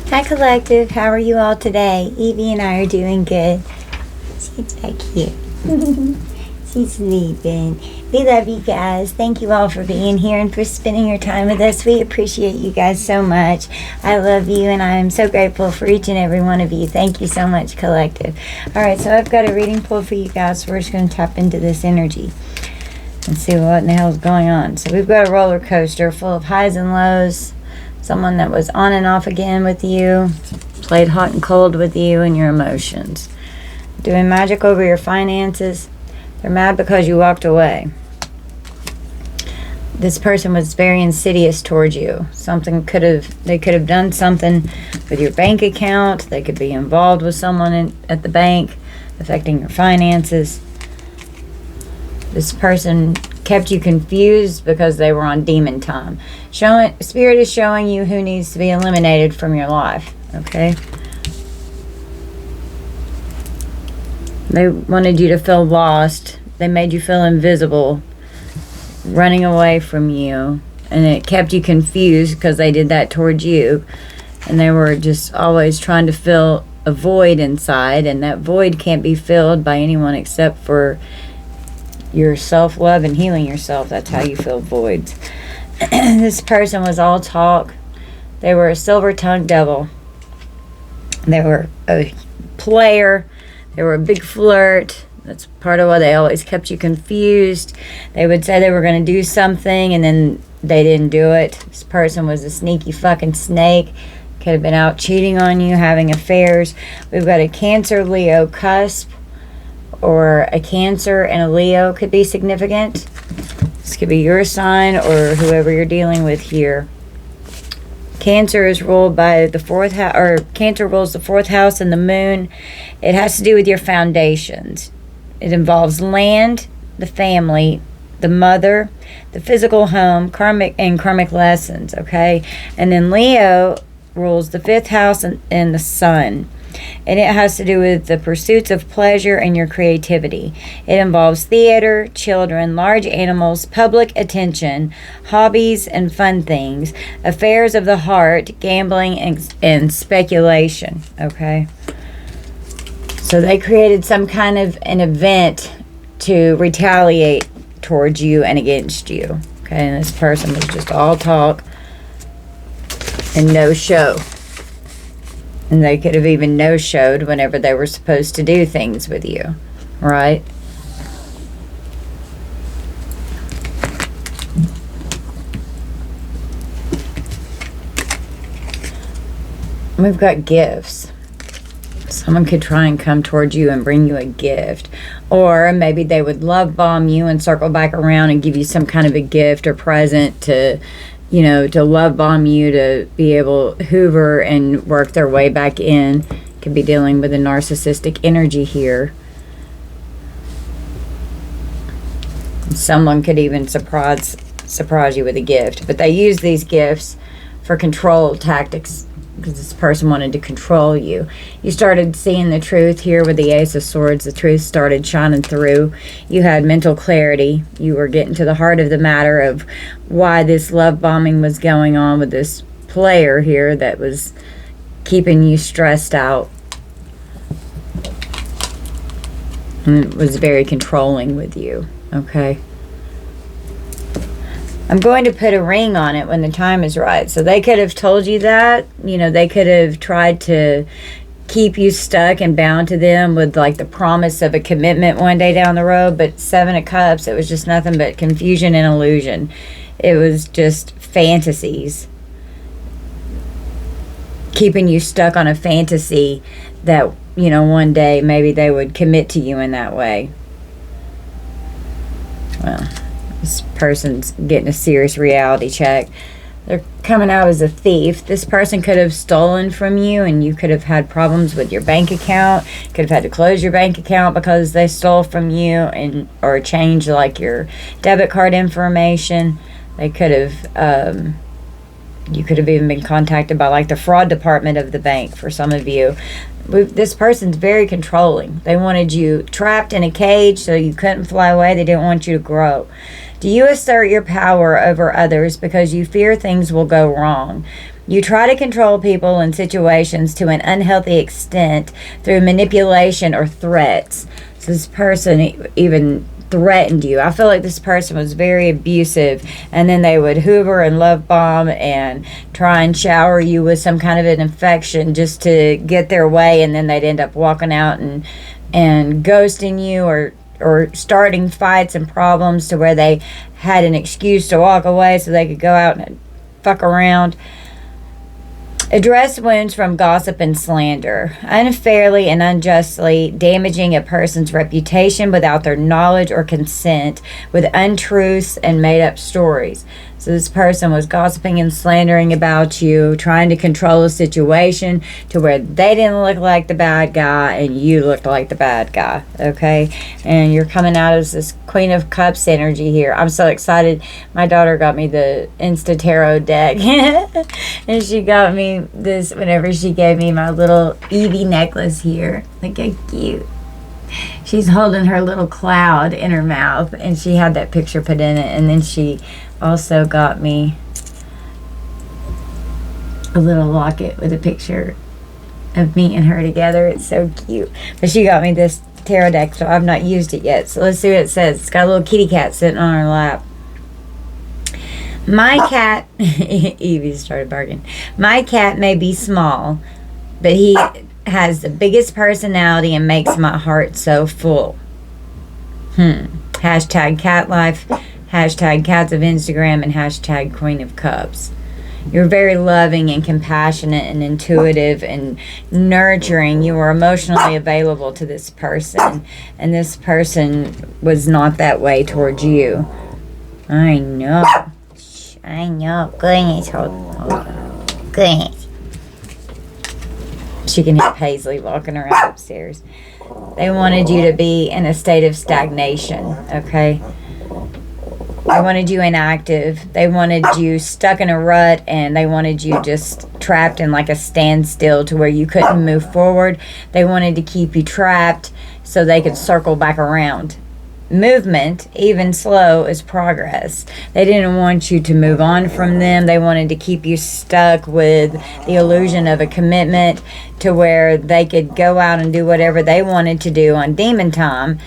Hi, Collective. How are you all today? Evie and I are doing good. She's back here. She's sleeping. We love you guys. Thank you all for being here and for spending your time with us. We appreciate you guys so much. I love you, and I am so grateful for each and every one of you. Thank you so much, Collective. All right, so I've got a reading pulled for you guys. So we're just going to tap into this energy and see what in the hell is going on. So we've got a roller coaster full of highs and lows. Someone that was on and off again with you, played hot and cold with you and your emotions. Doing magic over your finances. They're mad because you walked away. This person was very insidious towards you. They could have done something with your bank account. They could be involved with someone at the bank, affecting your finances. This person kept you confused because they were on demon time. Spirit is showing you who needs to be eliminated from your life. Okay? They wanted you to feel lost. They made you feel invisible, running away from you. And it kept you confused because they did that towards you. And they were just always trying to fill a void inside. And that void can't be filled by anyone except for your self-love and healing yourself. That's how you fill voids. This person was all talk. They were a silver-tongued devil. They were a player. They were a big flirt. That's part of why they always kept you confused. They would say they were going to do something and then they didn't do it. This person was a sneaky fucking snake. Could have been out cheating on you, having affairs. We've got a Cancer Leo cusp, or a Cancer and a Leo could be significant. This could be your sign or whoever you're dealing with here. Cancer is ruled by the fourth house, or Cancer rules the fourth house and the moon. It has to do with your foundations. It involves land, the family, the mother, the physical home, karmic lessons, okay? And then Leo rules the fifth house and the sun. And it has to do with the pursuits of pleasure and your creativity. It involves theater, children, large animals, public attention, hobbies and fun things, affairs of the heart, gambling, and speculation. Okay? So they created some kind of an event to retaliate towards you and against you. Okay? And this person was just all talk and no show. And they could have even no-showed whenever they were supposed to do things with you. Right? We've got gifts. Someone could try and come towards you and bring you a gift. Or maybe they would love bomb you and circle back around and give you some kind of a gift or present to love bomb you, to be able to hoover and work their way back in. Could be dealing with a narcissistic energy here. Someone could even surprise you with a gift. But they use these gifts for control tactics because this person wanted to control you. You started seeing the truth here with the Ace of Swords. The truth started shining through. You had mental clarity. You were getting to the heart of the matter of why this love bombing was going on with this player here that was keeping you stressed out. And was very controlling with you. Okay? I'm going to put a ring on it when the time is right. So they could have told you that. They could have tried to keep you stuck and bound to them with like the promise of a commitment one day down the road. But Seven of Cups, it was just nothing but confusion and illusion. It was just fantasies. Keeping you stuck on a fantasy that, one day maybe they would commit to you in that way. Well, this person's getting a serious reality check. They're coming out as a thief. This person could have stolen from you and you could have had problems with your bank account. Could have had to close your bank account because they stole from you or change like your debit card information. They could have, you could have even been contacted by like the fraud department of the bank for some of you. This person's very controlling. They wanted you trapped in a cage so you couldn't fly away. They didn't want you to grow. Do you assert your power over others because you fear things will go wrong? You try to control people and situations to an unhealthy extent through manipulation or threats. So this person even threatened you. I feel like this person was very abusive, and then they would hoover and love bomb and try and shower you with some kind of an infection just to get their way, and then they'd end up walking out and ghosting you, or starting fights and problems to where they had an excuse to walk away so they could go out and fuck around. Address wounds from gossip and slander, unfairly and unjustly damaging a person's reputation without their knowledge or consent with untruths and made-up stories. So this person was gossiping and slandering about you, trying to control a situation to where they didn't look like the bad guy and you looked like the bad guy, okay? And you're coming out as this Queen of Cups energy here. I'm so excited. My daughter got me the Insta Tarot deck. And she got me this whenever she gave me my little Eevee necklace here. Look how cute. She's holding her little cloud in her mouth, and she had that picture put in it. And then she also got me a little locket with a picture of me and her together. It's so cute. But she got me this tarot deck, so I've not used it yet. So let's see what it says. It's got a little kitty cat sitting on her lap. My cat, Evie started barking. My cat may be small, but he has the biggest personality and makes my heart so full. Hashtag cat life, hashtag cats of Instagram, and hashtag Queen of Cups. You're very loving and compassionate and intuitive and nurturing. You were emotionally available to this person, and this person was not that way towards you. I know. Goodness. Goodness. She can hear Paisley walking around upstairs. They wanted you to be in a state of stagnation, okay? They wanted you inactive. They wanted you stuck in a rut, and they wanted you just trapped in like a standstill to where you couldn't move forward. They wanted to keep you trapped so they could circle back around. Movement, even slow, is progress. They didn't want you to move on from them. They wanted to keep you stuck with the illusion of a commitment to where they could go out and do whatever they wanted to do on demon time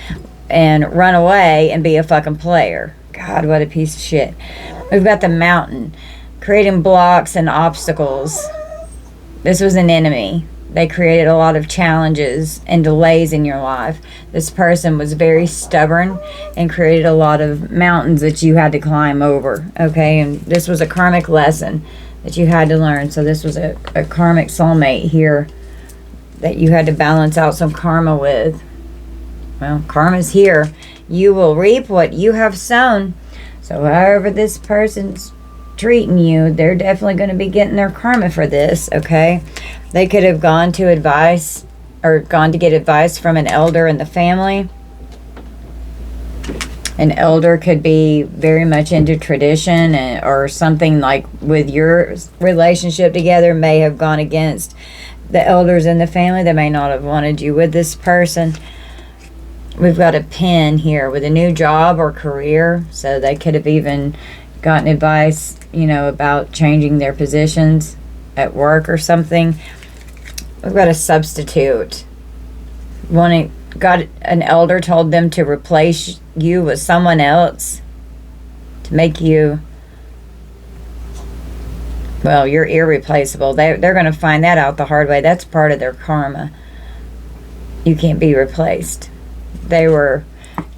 and run away and be a fucking player. God, what a piece of shit. We've got the Mountain, creating blocks and obstacles. This was an enemy. They created a lot of challenges and delays in your life. This person was very stubborn and created a lot of mountains that you had to climb over, okay? And this was a karmic lesson that you had to learn. So this was a karmic soulmate here that you had to balance out some karma with. Well, karma's here. You will reap what you have sown. So however this person's treating you, they're definitely going to be getting their karma for this, okay? They could have gone to advice or gone to get advice from an elder in the family. An elder could be very much into tradition, or something like with your relationship together may have gone against the elders in the family. They may not have wanted you with this person. We've got a pen here with a new job or career, so they could have even gotten advice, you know, about changing their positions at work or something. We've got a substitute. Got an elder told them to replace you with someone else to make you, well, you're irreplaceable. They're going to find that out the hard way. That's part of their karma. You can't be replaced. They were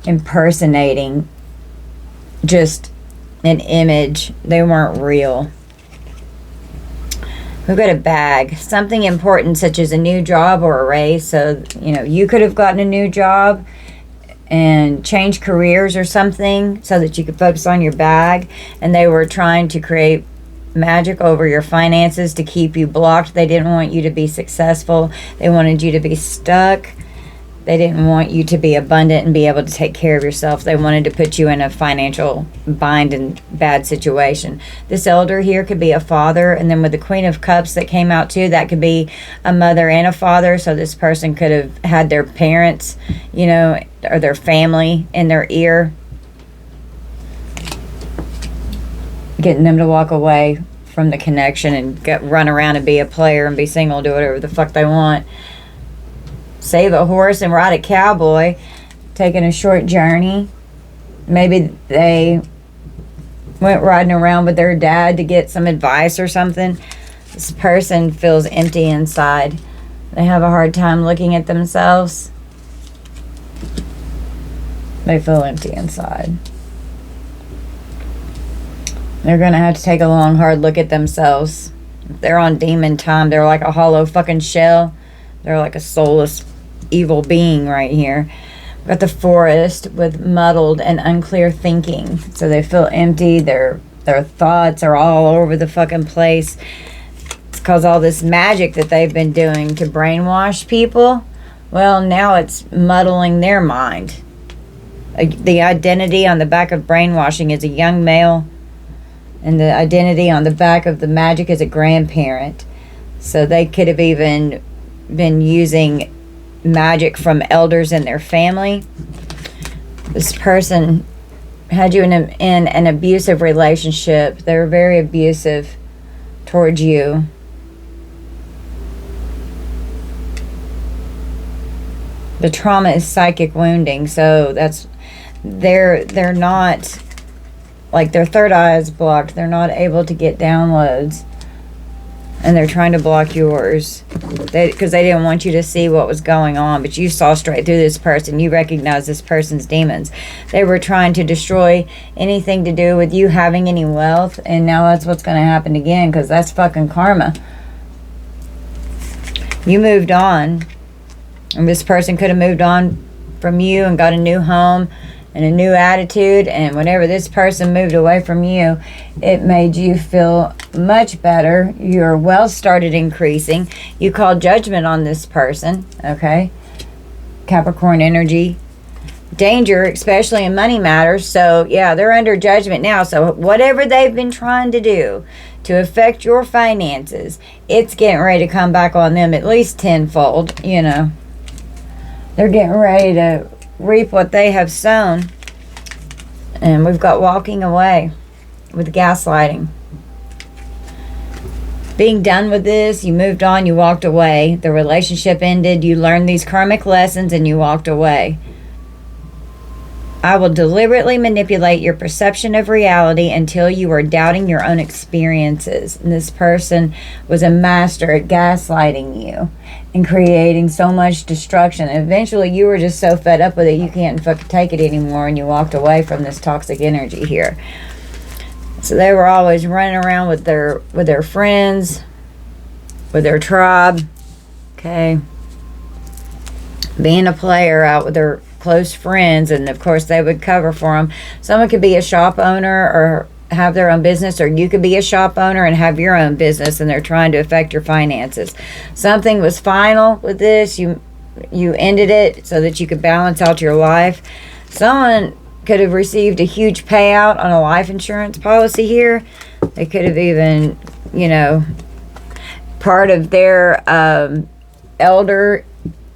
impersonating just an image. They weren't real. We've got a bag, something important such as a new job or a raise. So, you know, you could have gotten a new job and changed careers or something so that you could focus on your bag. And they were trying to create magic over your finances to keep you blocked. They didn't want you to be successful. They wanted you to be stuck. They didn't want you to be abundant and be able to take care of yourself. They wanted to put you in a financial bind and bad situation. This elder here could be a father, and then with the Queen of Cups that came out too, that could be a mother and a father. So this person could have had their parents, you know, or their family in their ear, getting them to walk away from the connection and run around and be a player and be single, do whatever the fuck they want. Save a horse and ride a cowboy, taking a short journey. Maybe they went riding around with their dad to get some advice or something. This person feels empty inside. They have a hard time looking at themselves. They feel empty inside. They're going to have to take a long, hard look at themselves. If they're on demon time, they're like a hollow fucking shell. They're like a soulless, evil being right here. Got the Forest with muddled and unclear thinking. So they feel empty. Their thoughts are all over the fucking place. It's because all this magic that they've been doing to brainwash people, well, now it's muddling their mind. The identity on the back of brainwashing is a young male, and the identity on the back of the magic is a grandparent. So they could have even been using magic from elders in their family. This person had you in an abusive relationship. They were very abusive towards you. The trauma is psychic wounding, so that's they're not, like, their third eye is blocked. They're not able to get downloads, and they're trying to block yours because they didn't want you to see what was going on, but you saw straight through this person. You recognized this person's demons. They were trying to destroy anything to do with you having any wealth, and now that's what's going to happen again, because that's fucking karma. You moved on, and this person could have moved on from you and got a new home and a new attitude, and whenever this person moved away from you, it made you feel much better. Your wealth started increasing. You called judgment on this person, okay? Capricorn energy. Danger, especially in money matters. So, yeah, they're under judgment now. So, whatever they've been trying to do to affect your finances, it's getting ready to come back on them at least tenfold, you know. They're getting ready to reap what they have sown. And we've got walking away with gaslighting. Being done with this, you moved on, you walked away. The relationship ended, you learned these karmic lessons, and you walked away. I will deliberately manipulate your perception of reality until you are doubting your own experiences. And this person was a master at gaslighting you and creating so much destruction. And eventually you were just so fed up with it, you can't fucking take it anymore, and you walked away from this toxic energy here. So they were always running around with their friends, with their tribe, okay? Being a player out with their close friends, and of course they would cover for them. Someone could be a shop owner or have their own business, or you could be a shop owner and have your own business, and they're trying to affect your finances. Something was final with this. You ended it so that you could balance out your life. Someone could have received a huge payout on a life insurance policy here. They could have even, you know, part of their elder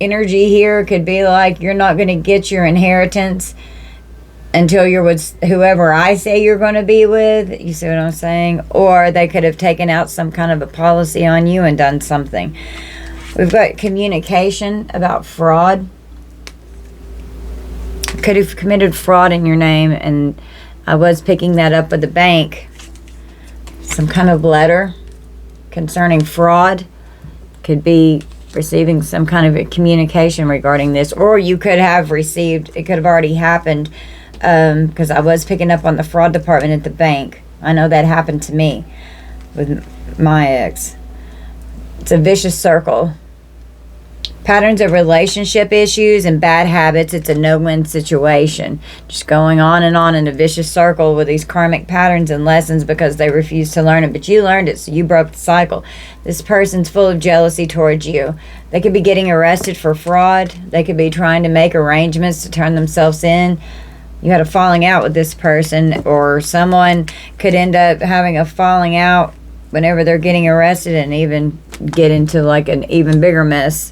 energy here could be like, you're not going to get your inheritance until you're with whoever I say you're going to be with. You see what I'm saying? Or they could have taken out some kind of a policy on you and done something. We've got communication about fraud. Could have committed fraud in your name, and I was picking that up with the bank. Some kind of letter concerning fraud. Could be receiving some kind of a communication regarding this, or you could have received, it could have already happened, because I was picking up on the fraud department at the bank. I know that happened to me with my ex. It's a vicious circle. Patterns of relationship issues and bad habits. It's a no-win situation. Just going on in a vicious circle with these karmic patterns and lessons because they refuse to learn it. But you learned it, so you broke the cycle. This person's full of jealousy towards you. They could be getting arrested for fraud. They could be trying to make arrangements to turn themselves in. You had a falling out with this person, or someone could end up having a falling out whenever they're getting arrested and even get into like an even bigger mess.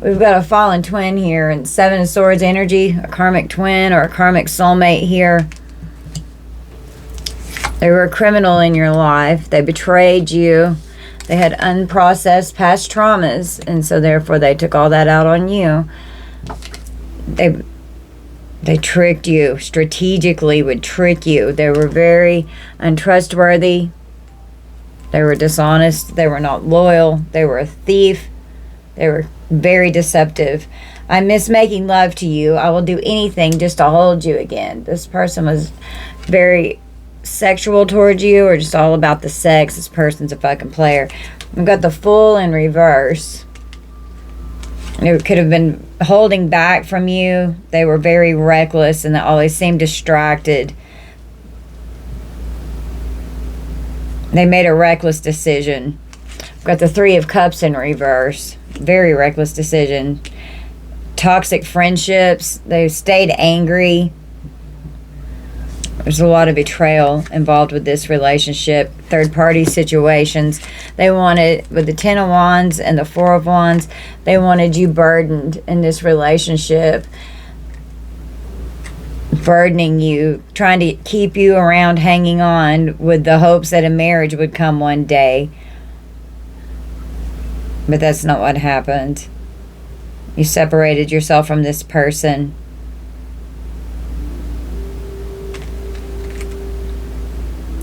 We've got a fallen twin here, and Seven of Swords energy, a karmic twin or a karmic soulmate here. They were a criminal in your life. They betrayed you. They had unprocessed past traumas, and so therefore they took all that out on you. They tricked you, strategically would trick you. They were very untrustworthy. They were dishonest. They were not loyal. They were a thief. They were very deceptive. I miss making love to you. I will do anything just to hold you again. This person was very sexual towards you, or just all about the sex. This person's a fucking player. We've got the Fool in reverse. It could have been holding back from you. They were very reckless and they always seemed distracted. They made a reckless decision. We've got the Three of Cups in reverse. Very reckless decision. Toxic friendships. They stayed angry. There's a lot of betrayal involved with this relationship. Third-party situations. They wanted, with the Ten of Wands and the Four of Wands, they wanted you burdened in this relationship. Burdening you, trying to keep you around, hanging on with the hopes that a marriage would come one day. But that's not what happened. You separated yourself from this person.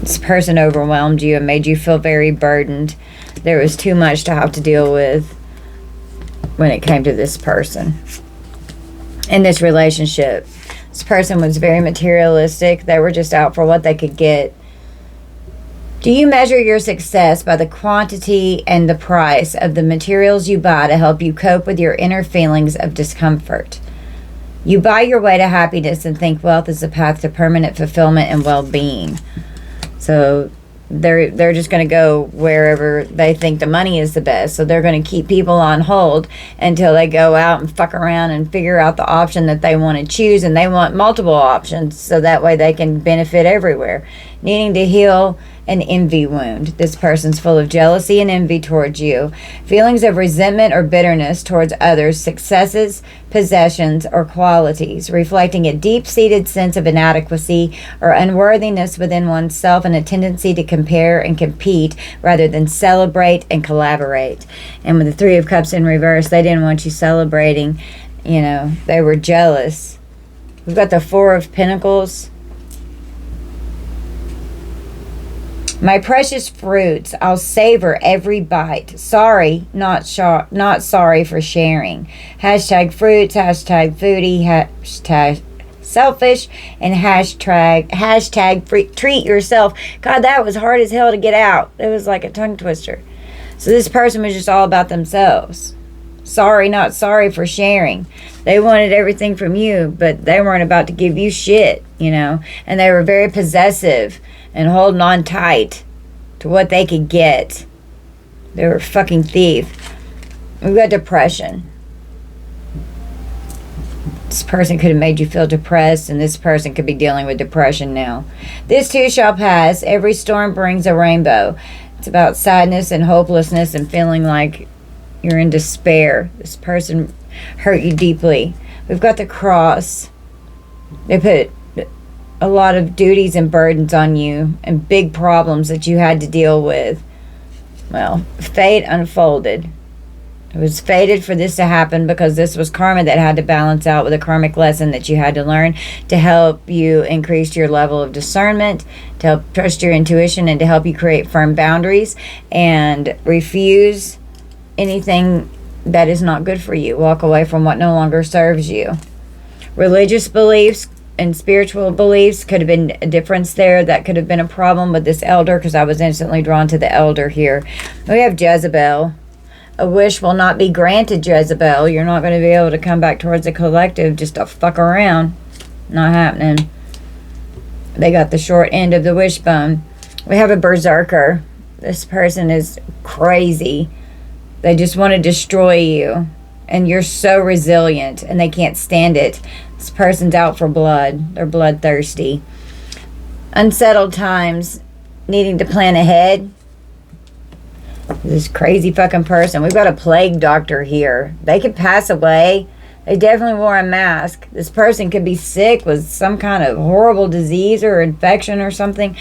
This person overwhelmed you and made you feel very burdened. There was too much to have to deal with when it came to this person. In this relationship, this person was very materialistic. They were just out for what they could get. Do you measure your success by the quantity and the price of the materials you buy to help you cope with your inner feelings of discomfort? You buy your way to happiness and think wealth is the path to permanent fulfillment and well-being. So they're just going to go wherever they think the money is the best. So they're going to keep people on hold until they go out and fuck around and figure out the option that they want to choose. And they want multiple options so that way they can benefit everywhere. Needing to heal an envy wound. This person's full of jealousy and envy towards you. Feelings of resentment or bitterness towards others' successes, possessions, or qualities, reflecting a deep-seated sense of inadequacy or unworthiness within oneself and a tendency to compare and compete rather than celebrate and collaborate. And with the Three of Cups in reverse, they didn't want you celebrating. You know, they were jealous. We've got the Four of Pentacles. My precious fruits, I'll savor every bite. Sorry, not sorry for sharing. Hashtag fruits, hashtag foodie, hashtag selfish, and hashtag free, treat yourself. God, that was hard as hell to get out. It was like a tongue twister. So this person was just all about themselves. Sorry, not sorry for sharing. They wanted everything from you, but they weren't about to give you shit, you know. And they were very possessive and holding on tight to what they could get. They were a fucking thief. We've got depression. This person could have made you feel depressed, and this person could be dealing with depression now. This too shall pass. Every storm brings a rainbow. It's about sadness and hopelessness and feeling like you're in despair. This person hurt you deeply. We've got the Cross. They put a lot of duties and burdens on you and big problems that you had to deal with. Well, fate unfolded. It was fated for this to happen because this was karma that had to balance out with a karmic lesson that you had to learn to help you increase your level of discernment, to help trust your intuition, and to help you create firm boundaries and refuse anything that is not good for you. Walk away from what no longer serves you. Religious beliefs and spiritual beliefs could have been a difference there. That could have been a problem with this elder, because I was instantly drawn to the elder here. We have Jezebel. A wish will not be granted, Jezebel. You're not going to be able to come back towards the collective just to fuck around. Not happening. They got the short end of the wishbone. We have a berserker. This person is crazy. They just want to destroy you. And you're so resilient, and they can't stand it. This person's out for blood. They're bloodthirsty. Unsettled times, needing to plan ahead. This crazy fucking person. We've got a plague doctor here. They could pass away. They definitely wore a mask. This person could be sick with some kind of horrible disease or infection or something.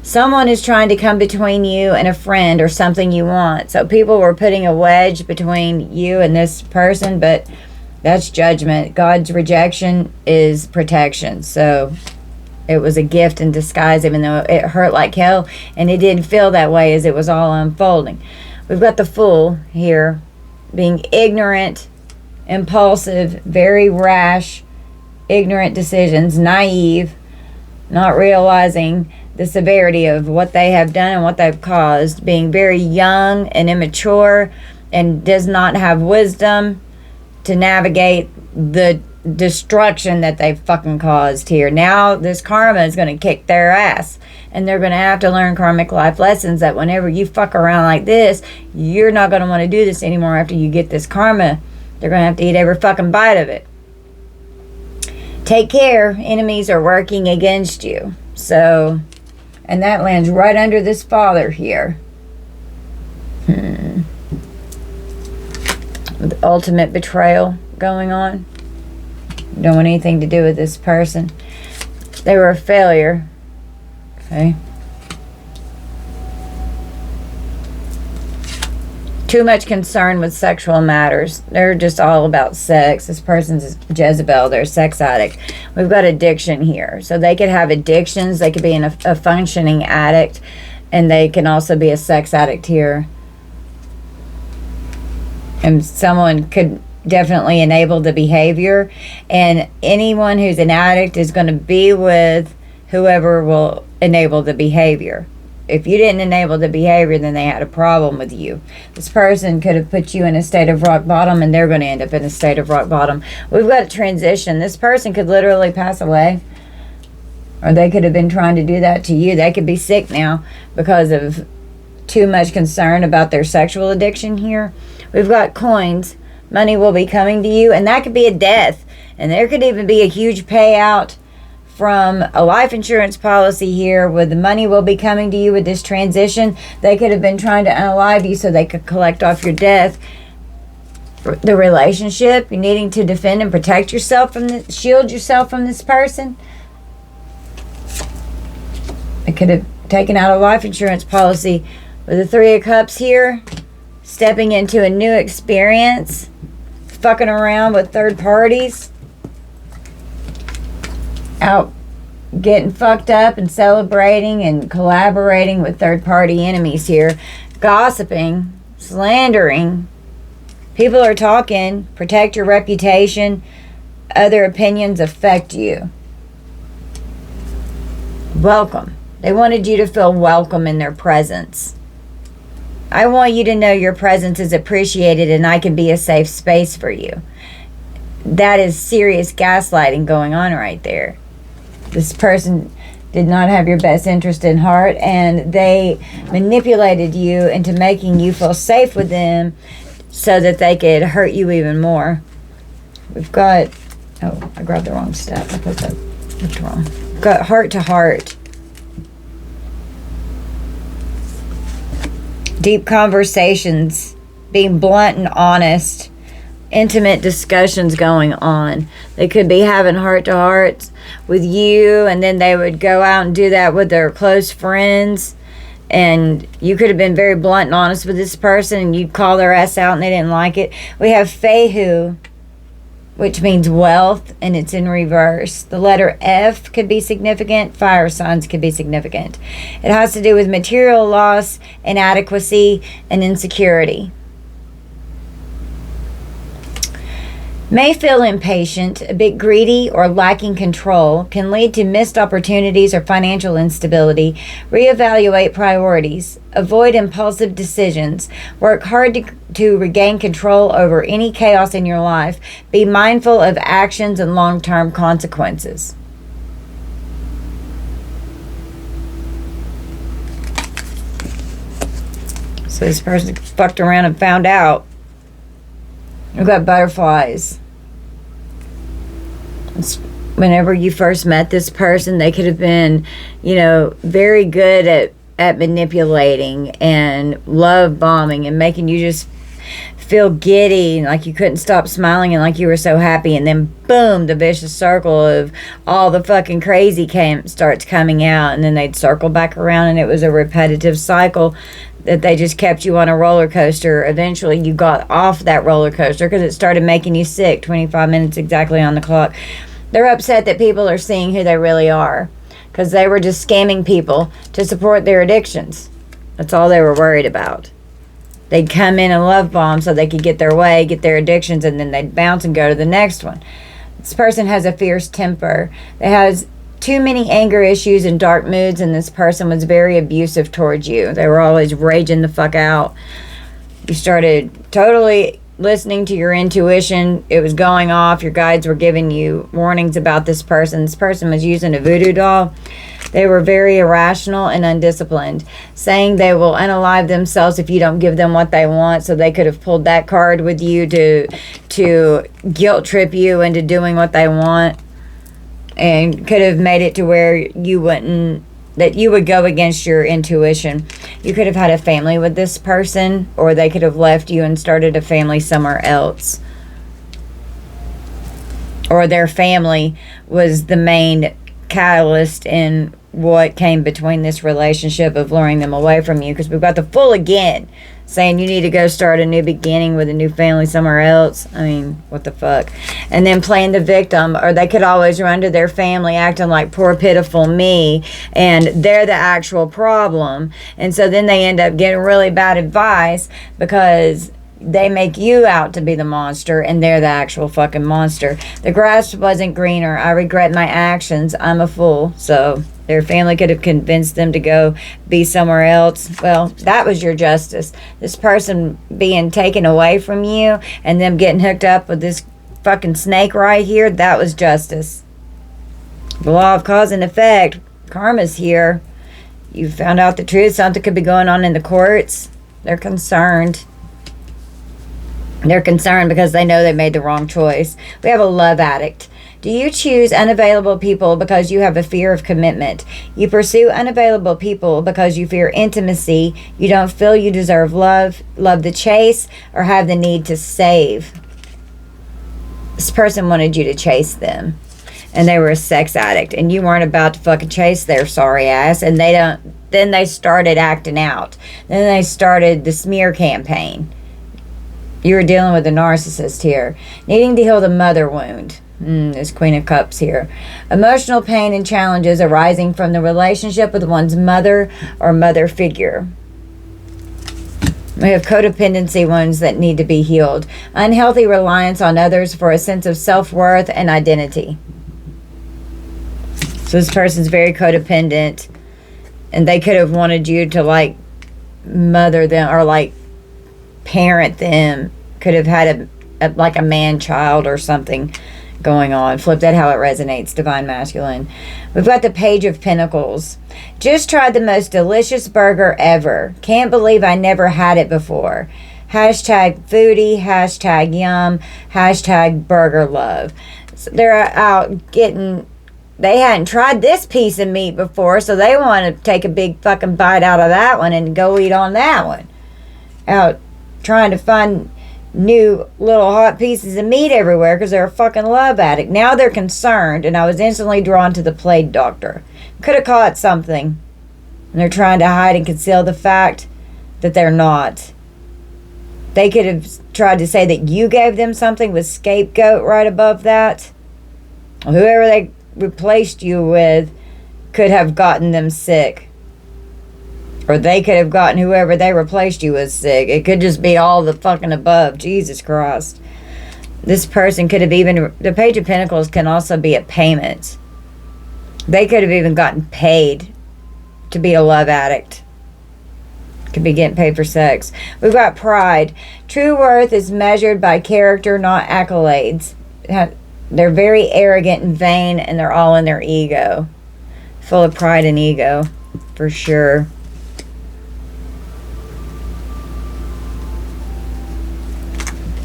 Someone is trying to come between you and a friend or something you want. So people were putting a wedge between you and this person, but that's judgment. God's rejection is protection. So it was a gift in disguise, even though it hurt like hell. And it didn't feel that way as it was all unfolding. We've got the Fool here, being ignorant, impulsive, very rash, ignorant decisions, naive, not realizing the severity of what they have done and what they've caused, being very young and immature, and does not have wisdom to navigate the destruction that they've fucking caused here. Now this karma is going to kick their ass, and they're going to have to learn karmic life lessons that whenever you fuck around like this, you're not going to want to do this anymore after you get this karma. They're going to have to eat every fucking bite of it. Take care. Enemies are working against you. So, and that lands right under this Father here. With ultimate betrayal going on. Don't want anything to do with this person. They were a failure. Okay. Too much concern with sexual matters. They're just all about sex. This person's Jezebel. They're a sex addict. We've got addiction here. So they could have addictions. They could be a functioning addict. And they can also be a sex addict here. And someone could definitely enable the behavior. And anyone who's an addict is going to be with whoever will enable the behavior. If you didn't enable the behavior, then they had a problem with you. This person could have put you in a state of rock bottom, and they're going to end up in a state of rock bottom. We've got a transition. This person could literally pass away, or they could have been trying to do that to you. They could be sick now because of too much concern about their sexual addiction here. We've got coins. Money will be coming to you, and that could be a death. And there could even be a huge payout from a life insurance policy here, where the money will be coming to you with this transition. They could have been trying to unalive you so they could collect off your death. The relationship, you're needing to defend and protect yourself from this, shield yourself from this person. They could have taken out a life insurance policy with the Three of Cups here, stepping into a new experience, fucking around with third parties, out getting fucked up and celebrating and collaborating with third-party enemies here, gossiping, slandering. People are talking. Protect your reputation. Other opinions affect you. Welcome. They wanted you to feel welcome in their presence. I want you to know your presence is appreciated, and I can be a safe space for you. That is serious gaslighting going on right there. This person did not have your best interest in heart, and they manipulated you into making you feel safe with them so that they could hurt you even more. We've got, oh, I grabbed the wrong step. I put that, what's wrong? We've got heart to heart. Deep conversations, being blunt and honest, intimate discussions going on. They could be having heart-to-hearts with you, and then they would go out and do that with their close friends, and you could have been very blunt and honest with this person, and you'd call their ass out and they didn't like it. We have Fehu, which means wealth, and it's in reverse. The letter F could be significant. Fire signs could be significant. It has to do with material loss, inadequacy, and insecurity. May feel impatient, a bit greedy, or lacking control, can lead to missed opportunities or financial instability. Reevaluate priorities. Avoid impulsive decisions. Work hard to regain control over any chaos in your life. Be mindful of actions and long-term consequences. So this person fucked around and found out. We've got butterflies. Whenever you first met this person, they could have been, very good at manipulating and love bombing and making you just feel giddy, like you couldn't stop smiling and like you were so happy, and then boom, the vicious circle of all the fucking crazy starts coming out, and then they'd circle back around, and it was a repetitive cycle that they just kept you on a roller coaster. Eventually you got off that roller coaster because it started making you sick. 25 minutes exactly on the clock. They're upset that people are seeing who they really are because they were just scamming people to support their addictions. That's all they were worried about. They'd come in and love bomb so they could get their way, get their addictions, and then they'd bounce and go to the next one. This person has a fierce temper. They has too many anger issues and dark moods, and this person was very abusive towards you. They were always raging the fuck out. You started totally listening to your intuition. It was going off. Your guides were giving you warnings about this person. This person was using a voodoo doll. They were very irrational and undisciplined, saying they will unalive themselves if you don't give them what they want. So they could have pulled that card with you to guilt trip you into doing what they want, and could have made it to where you would go against your intuition. You could have had a family with this person, or they could have left you and started a family somewhere else. Or their family was the main catalyst in what came between this relationship of luring them away from you, because we've got the full again saying you need to go start a new beginning with a new family somewhere else. I mean, what the fuck? And then playing the victim, or they could always run to their family acting like poor pitiful me, and they're the actual problem. And so then they end up getting really bad advice because they make you out to be the monster and they're the actual fucking monster. The grass wasn't greener. I regret my actions. I'm a fool. So their family could have convinced them to go be somewhere else. Well, that was your justice. This person being taken away from you and them getting hooked up with this fucking snake right here, that was justice. The law of cause and effect. Karma's here. You found out the truth. Something could be going on in the courts. They're concerned. They're concerned because they know they made the wrong choice. We have a love addict. Do you choose unavailable people because you have a fear of commitment? You pursue unavailable people because you fear intimacy. You don't feel you deserve love the chase, or have the need to save. This person wanted you to chase them, and they were a sex addict, and you weren't about to fucking chase their sorry ass, and then they started acting out. Then they started the smear campaign. You were dealing with a narcissist here. Needing to heal the mother wound. There's Queen of Cups here. Emotional pain and challenges arising from the relationship with one's mother or mother figure. We have codependency wounds that need to be healed. Unhealthy reliance on others for a sense of self-worth and identity. So this person's very codependent, and they could have wanted you to like mother them or like parent them. Could have had a man-child or something going on. Flip that how it resonates. Divine Masculine. We've got the Page of Pentacles. Just tried the most delicious burger ever. Can't believe I never had it before. Hashtag foodie. Hashtag yum. Hashtag burger love. So they're out getting... They hadn't tried this piece of meat before, so they want to take a big fucking bite out of that one and go eat on that one. Out trying to find new little hot pieces of meat everywhere because they're a fucking love addict. Now they're concerned, and I was instantly drawn to the plague doctor. Could have caught something, and they're trying to hide and conceal the fact that they're not. They could have tried to say that you gave them something with scapegoat right above that. Whoever they replaced you with could have gotten them sick. Or they could have gotten whoever they replaced you with sick. It could just be all the fucking above. Jesus Christ. This person could have even... The Page of Pentacles can also be a payment. They could have even gotten paid to be a love addict. Could be getting paid for sex. We've got Pride. True worth is measured by character, not accolades. They're very arrogant and vain, and they're all in their ego. Full of pride and ego, for sure.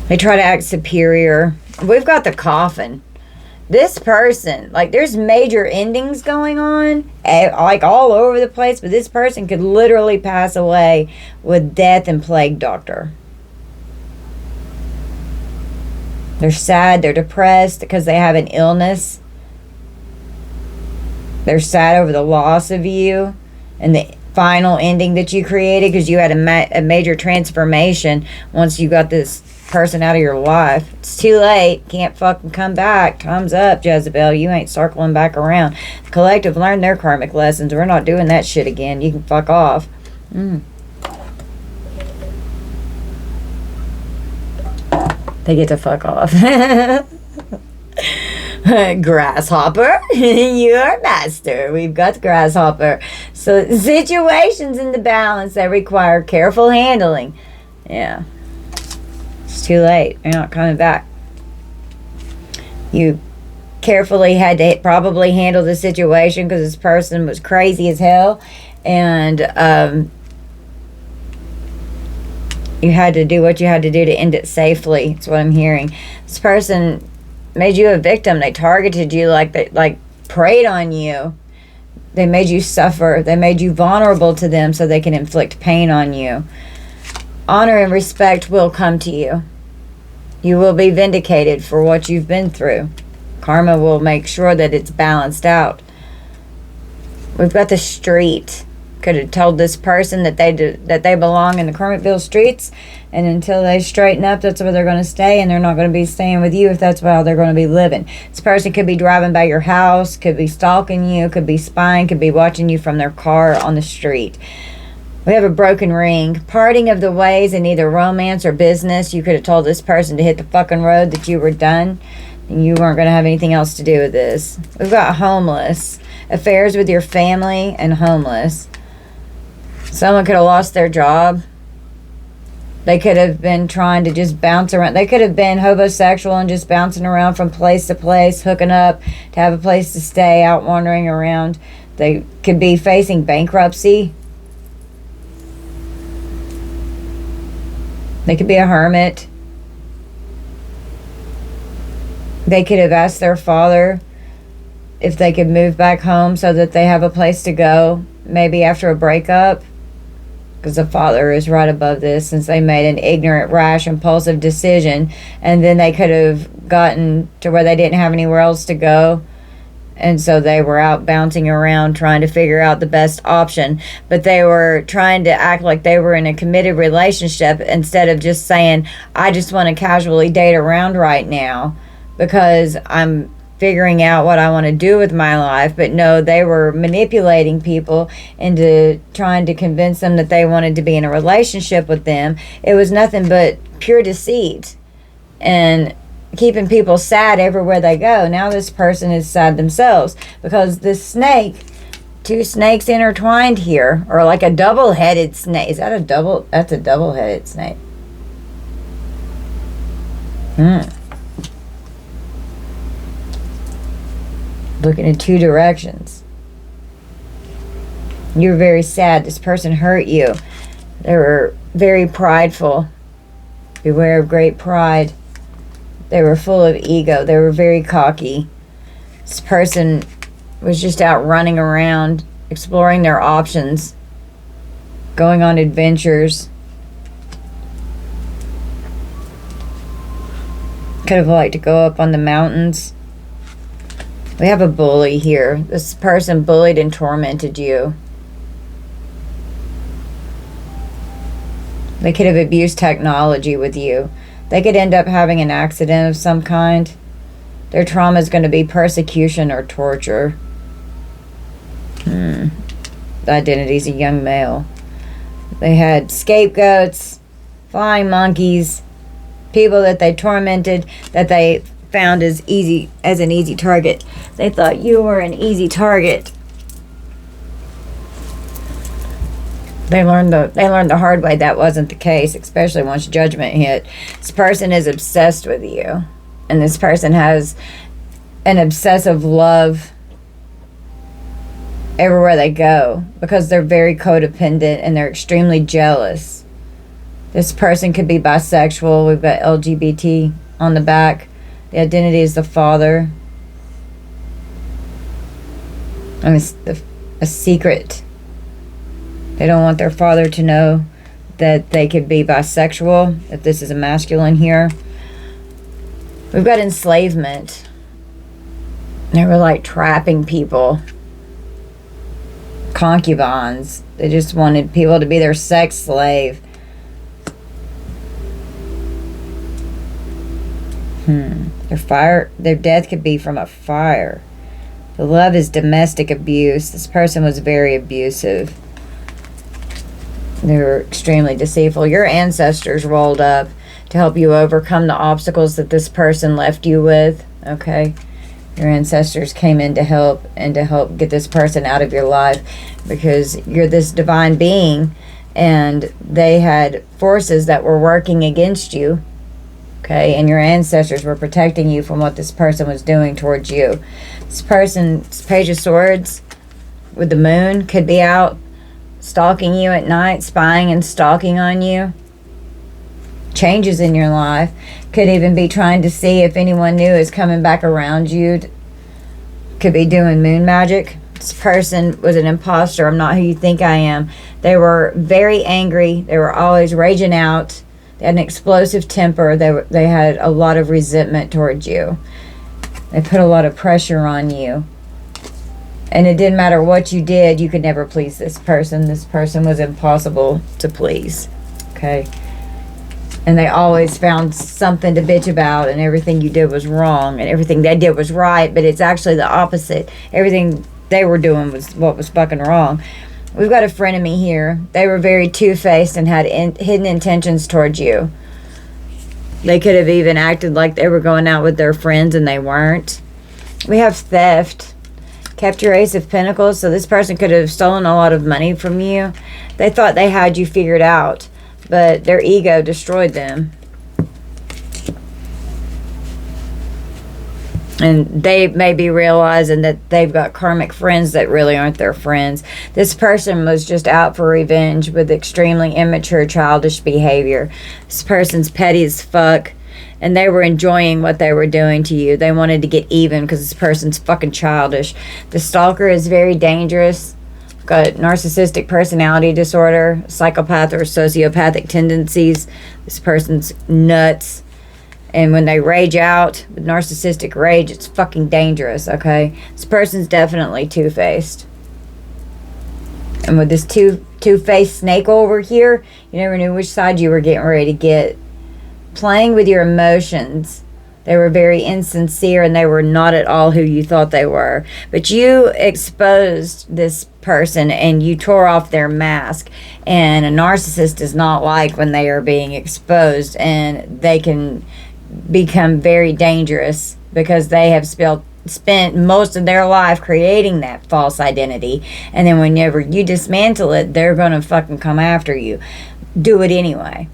They try to act superior. We've got the Coffin. This person, like, there's major endings going on, like, all over the place, but this person could literally pass away with death and plague doctor. They're sad, they're depressed because they have an illness. They're sad over the loss of you and the final ending that you created, because you had a major transformation once you got this person out of your life. It's too late. Can't fucking come back. Time's up, Jezebel. You ain't circling back around. The collective learned their karmic lessons. We're not doing that shit again. You can fuck off. They get to fuck off. Grasshopper, you're master. We've got grasshopper. So situations in the balance that require careful handling. Yeah. It's too late. You're not coming back. You carefully had to probably handle the situation because this person was crazy as hell. And you had to do what you had to do to end it safely. That's what I'm hearing. This person made you a victim. They targeted you, like they preyed on you. They made you suffer. They made you vulnerable to them so they can inflict pain on you. Honor and respect will come to you. You will be vindicated for what you've been through. Karma will make sure that it's balanced out. We've got the street. Could have told this person that they belong in the Kermitville streets, and until they straighten up, that's where they're going to stay, and they're not going to be staying with you if that's how they're going to be living. This person could be driving by your house, could be stalking you, could be spying, could be watching you from their car on the street. We have a broken ring. Parting of the ways in either romance or business. You could have told this person to hit the fucking road, that you were done, and you weren't going to have anything else to do with this. We've got homeless. Affairs with your family and homeless. Someone could have lost their job. They could have been trying to just bounce around. They could have been homosexual and just bouncing around from place to place, hooking up to have a place to stay, out wandering around. They could be facing bankruptcy. They could be a hermit. They could have asked their father if they could move back home so that they have a place to go, maybe after a breakup. Because the father is right above this, since they made an ignorant, rash, impulsive decision. And then they could have gotten to where they didn't have anywhere else to go. And so they were out bouncing around trying to figure out the best option. But they were trying to act like they were in a committed relationship instead of just saying, I just want to casually date around right now because I'm figuring out what I want to do with my life. But no, they were manipulating people into trying to convince them that they wanted to be in a relationship with them. It was nothing but pure deceit and keeping people sad everywhere they go. Now this person is sad themselves because this snake, two snakes intertwined here, or like a double-headed snake. Is that a double? That's a double-headed snake. Looking in two directions. You're very sad. This person hurt you. They were very prideful. Beware of great pride. They were full of ego. They were very cocky. This person was just out running around, exploring their options, going on adventures. Could have liked to go up on the mountains. We have a bully here. This person bullied and tormented you. They could have abused technology with you. They could end up having an accident of some kind. Their trauma is going to be persecution or torture. The identity is a young male. They had scapegoats, flying monkeys, people that they tormented, that they found as an easy target. They thought you were an easy target. They learned the hard way that wasn't the case, especially once judgment hit. This person is obsessed with you, and this person has an obsessive love everywhere they go because they're very codependent and they're extremely jealous. This person could be bisexual. We've got LGBT on the back. The identity is the father. And it's a secret. They don't want their father to know that they could be bisexual, if this is a masculine here. We've got enslavement. They were like trapping people. Concubines. They just wanted people to be their sex slave. Their death could be from a fire. The love is domestic abuse. This person was very abusive. They were extremely deceitful. Your ancestors rolled up to help you overcome the obstacles that this person left you with. Okay? Your ancestors came in to help get this person out of your life, because you're this divine being and they had forces that were working against you. Okay, and your ancestors were protecting you from what this person was doing towards you. This person's Page of Swords with the moon could be out stalking you at night, spying and stalking on you. Changes in your life. Could even be trying to see if anyone new is coming back around you. Could be doing moon magic. This person was an imposter. I'm not who you think I am. They were very angry. They were always raging out. They had an explosive temper. They had a lot of resentment towards you. They put a lot of pressure on you. And it didn't matter what you did, you could never please this person. This person was impossible to please. Okay? And they always found something to bitch about, and everything you did was wrong, and everything they did was right, but it's actually the opposite. Everything they were doing was what was fucking wrong. We've got a frenemy here. They were very two-faced and had hidden intentions towards you. They could have even acted like they were going out with their friends and they weren't. We have theft. Kept your Ace of Pentacles, so this person could have stolen a lot of money from you. They thought they had you figured out, but their ego destroyed them. And they may be realizing that they've got karmic friends that really aren't their friends. This person was just out for revenge with extremely immature, childish behavior. This person's petty as fuck. And they were enjoying what they were doing to you. They wanted to get even because this person's fucking childish. The stalker is very dangerous. Got narcissistic personality disorder, psychopath or sociopathic tendencies. This person's nuts. And when they rage out with narcissistic rage, it's fucking dangerous, okay? This person's definitely two-faced. And with this two-faced snake over here, you never knew which side you were getting ready to get. Playing with your emotions. They were very insincere and they were not at all who you thought they were. But you exposed this person and you tore off their mask. And a narcissist does not like when they are being exposed, and they can become very dangerous because they have spent most of their life creating that false identity, and then whenever you dismantle it, they're gonna fucking come after you. Do it anyway.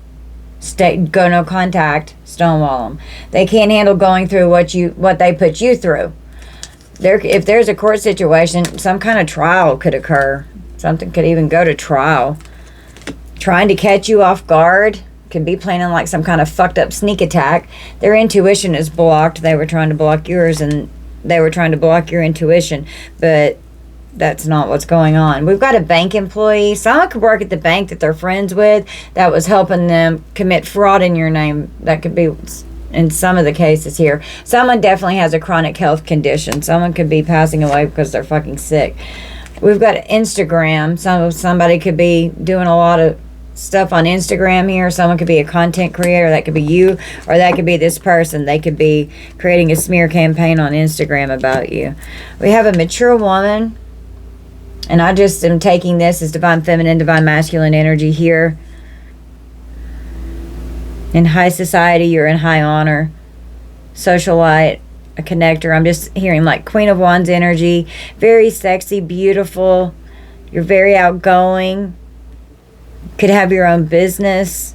Go no contact, stonewall them. They can't handle going through what they put you through. If there's a court situation, some kind of trial could occur. Something could even go to trial. Trying to catch you off guard. Could be planning like some kind of fucked up sneak attack. Their intuition is blocked. They were trying to block yours, and they were trying to block your intuition, but that's not what's going on. We've got a bank employee. Someone could work at the bank that they're friends with that was helping them commit fraud in your name. That could be in some of the cases here. Someone definitely has a chronic health condition. Someone could be passing away because they're fucking sick. We've got Instagram. Somebody could be doing a lot of stuff on Instagram here. Someone could be a content creator. That could be you, or that could be this person. They could be creating a smear campaign on Instagram about you. We have a mature woman, and I just am taking this as divine feminine, divine masculine energy here. In high society, you're in high honor, socialite, a connector. I'm just hearing like Queen of Wands energy, very sexy, beautiful. You're very outgoing. Could have your own business.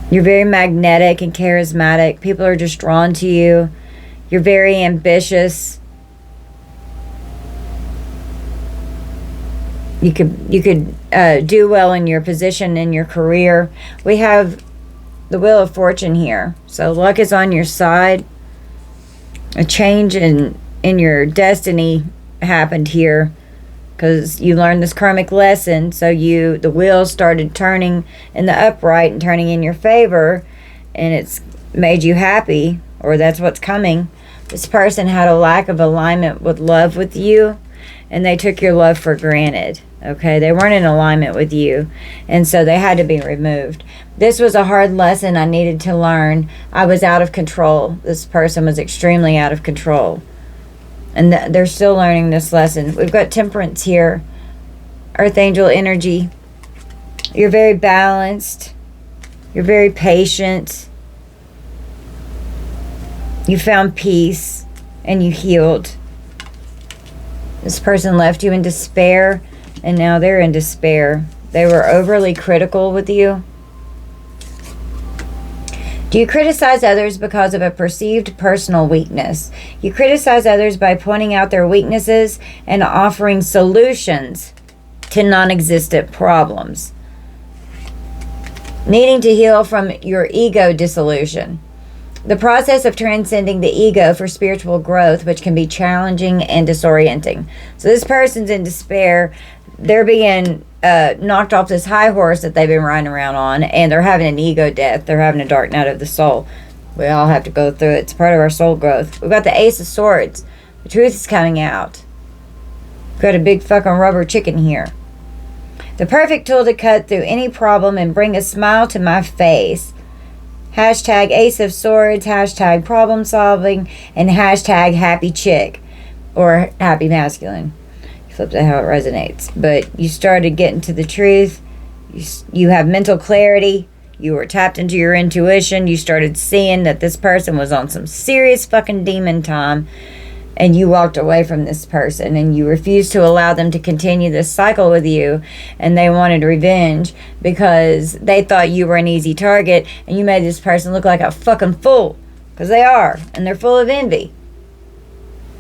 You're very magnetic and charismatic. People are just drawn to you. You're very ambitious. You could do well in your position in your career. We have the Wheel of Fortune here, so luck is on your side. A change in your destiny happened here, because you learned this karmic lesson. So the wheel started turning in the upright and turning in your favor, and it's made you happy, or that's what's coming. This person had a lack of alignment with love with you, and they took your love for granted. Okay, they weren't in alignment with you, and so they had to be removed. This was a hard lesson I needed to learn. I was out of control. This person was extremely out of control, and they're still learning this lesson. We've got Temperance here, Earth Angel energy. You're very balanced. You're very patient. You found peace and you healed. This person left you in despair, and now they're in despair. They were overly critical with you. Do you criticize others because of a perceived personal weakness? You criticize others by pointing out their weaknesses and offering solutions to non-existent problems. Needing to heal from your ego dissolution. The process of transcending the ego for spiritual growth, which can be challenging and disorienting. So this person's in despair. They're being knocked off this high horse that they've been riding around on, and they're having an ego death. They're having a dark night of the soul. We all have to go through it. It's part of our soul growth. We've got the Ace of Swords. The truth is coming out. We've got a big fucking rubber chicken here. The perfect tool to cut through any problem and bring a smile to my face. Hashtag Ace of Swords, hashtag problem solving, and hashtag happy chick or happy masculine. You flip to how it resonates. But you started getting to the truth. You have mental clarity. You were tapped into your intuition. You started seeing that this person was on some serious fucking demon time. And you walked away from this person, and you refused to allow them to continue this cycle with you, and they wanted revenge because they thought you were an easy target, and you made this person look like a fucking fool, because they are, and they're full of envy.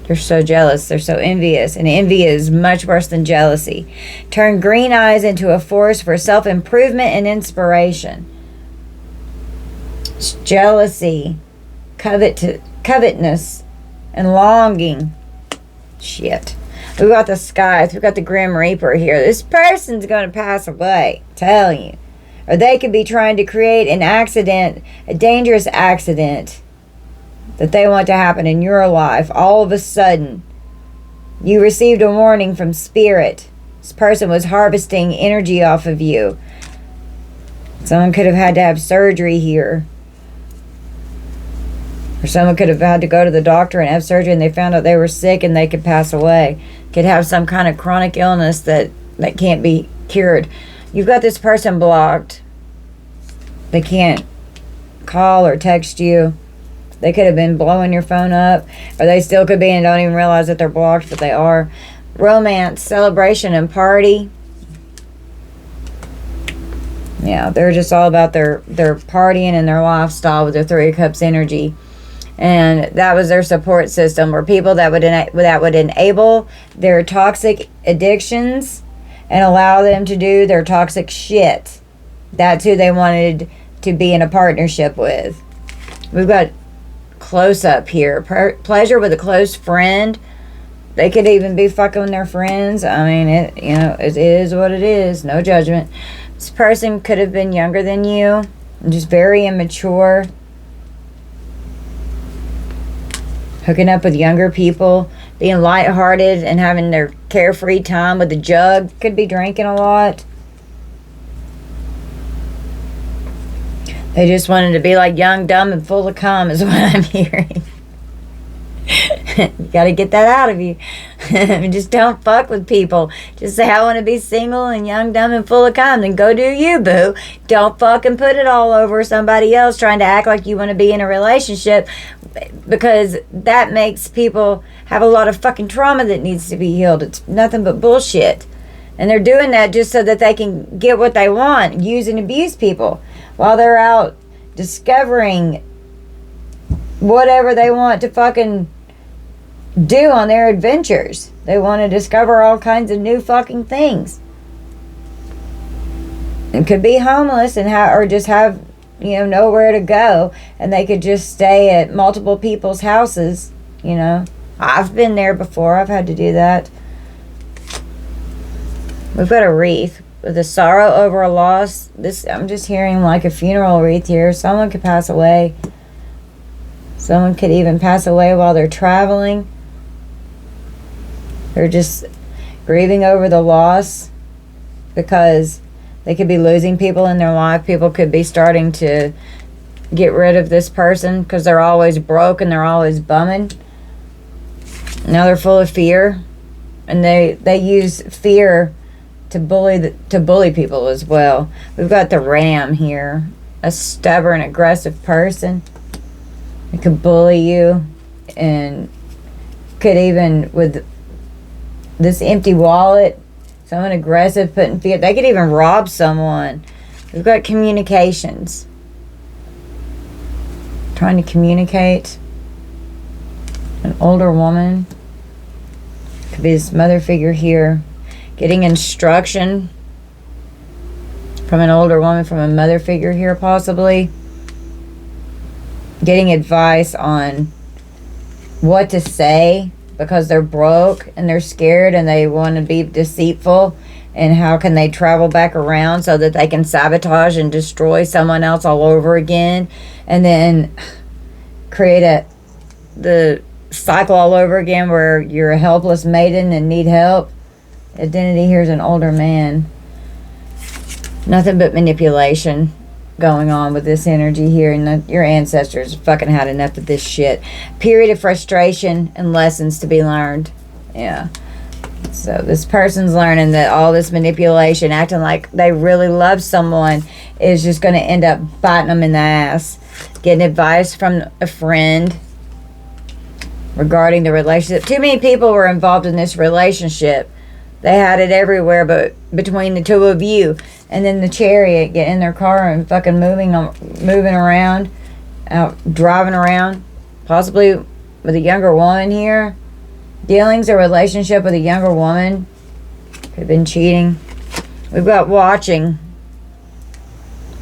They're so jealous, they're so envious, and envy is much worse than jealousy. Turn green eyes into a force for self-improvement and inspiration. It's jealousy, covetousness, and longing. Shit. We've got the skies. We've got the Grim Reaper here. This person's going to pass away. I'm telling you. Or they could be trying to create an accident, a dangerous accident that they want to happen in your life. All of a sudden, you received a warning from Spirit. This person was harvesting energy off of you. Someone could have had to have surgery here. Or someone could have had to go to the doctor and have surgery, and they found out they were sick and they could pass away. Could have some kind of chronic illness that can't be cured. You've got this person blocked. They can't call or text you. They could have been blowing your phone up, or they still could be and don't even realize that they're blocked, but they are. Romance, celebration, and party. Yeah, they're just all about their partying and their lifestyle with their Three of Cups energy. And that was their support system, were people that would enable their toxic addictions and allow them to do their toxic shit. That's who they wanted to be in a partnership with. We've got close up here. Pleasure with a close friend. They could even be fucking their friends. I mean, it is what it is. No judgment. This person could have been younger than you, and just very immature. Hooking up with younger people, being lighthearted and having their carefree time with a jug. Could be drinking a lot. They just wanted to be like young, dumb, and full of cum is what I'm hearing. You got to get that out of you. Just don't fuck with people. Just say, I want to be single and young, dumb, and full of cum. Then go do you, boo. Don't fucking put it all over somebody else trying to act like you want to be in a relationship, because that makes people have a lot of fucking trauma that needs to be healed. It's nothing but bullshit. And they're doing that just so that they can get what they want, use and abuse people while they're out discovering whatever they want to fucking do on their adventures. They want to discover all kinds of new fucking things. It could be homeless and or just have, nowhere to go, and they could just stay at multiple people's houses. I've been there before. I've had to do that. We've got a wreath with a sorrow over a loss. I'm just hearing like a funeral wreath here. Someone could pass away. Someone could even pass away while they're traveling. They're just grieving over the loss because they could be losing people in their life. People could be starting to get rid of this person because they're always broke and they're always bumming. Now they're full of fear, and they use fear to bully people as well. We've got the Ram here, a stubborn, aggressive person. It could bully you, and could even, with this empty wallet, someone aggressive, putting fear. They could even rob someone. We've got communications. Trying to communicate. An older woman. Could be this mother figure here. Getting instruction from an older woman, from a mother figure here possibly. Getting advice on what to say because they're broke and they're scared and they want to be deceitful, and how can they travel back around so that they can sabotage and destroy someone else all over again, and then create the cycle all over again where you're a helpless maiden and need help. Identity here is an older man. Nothing but manipulation going on with this energy here, and your ancestors fucking had enough of this shit. Period of frustration and lessons to be learned. Yeah. So this person's learning that all this manipulation, acting like they really love someone, is just going to end up biting them in the ass. Getting advice from a friend regarding the relationship. Too many people were involved in this relationship. They had it everywhere, but between the two of you. And then the Chariot, get in their car and fucking moving around, out driving around, possibly with a younger woman here. Dealings or relationship with a younger woman. Could have been cheating. We've got watching.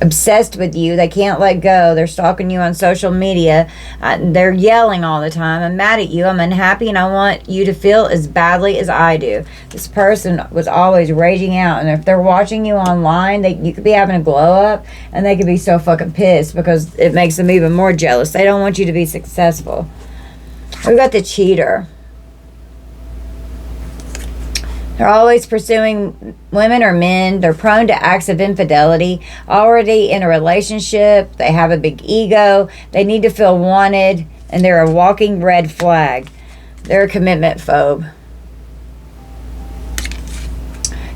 Obsessed with you. They can't let go. They're stalking you on social media. They're yelling all the time. I'm mad at you. I'm unhappy, and I want you to feel as badly as I do. This person was always raging out, and if they're watching you online, you could be having a glow up, and they could be so fucking pissed because it makes them even more jealous. They don't want you to be successful. We've got the cheater. They're always pursuing women or men. They're prone to acts of infidelity. Already in a relationship. They have a big ego. They need to feel wanted. And they're a walking red flag. They're a commitment phobe.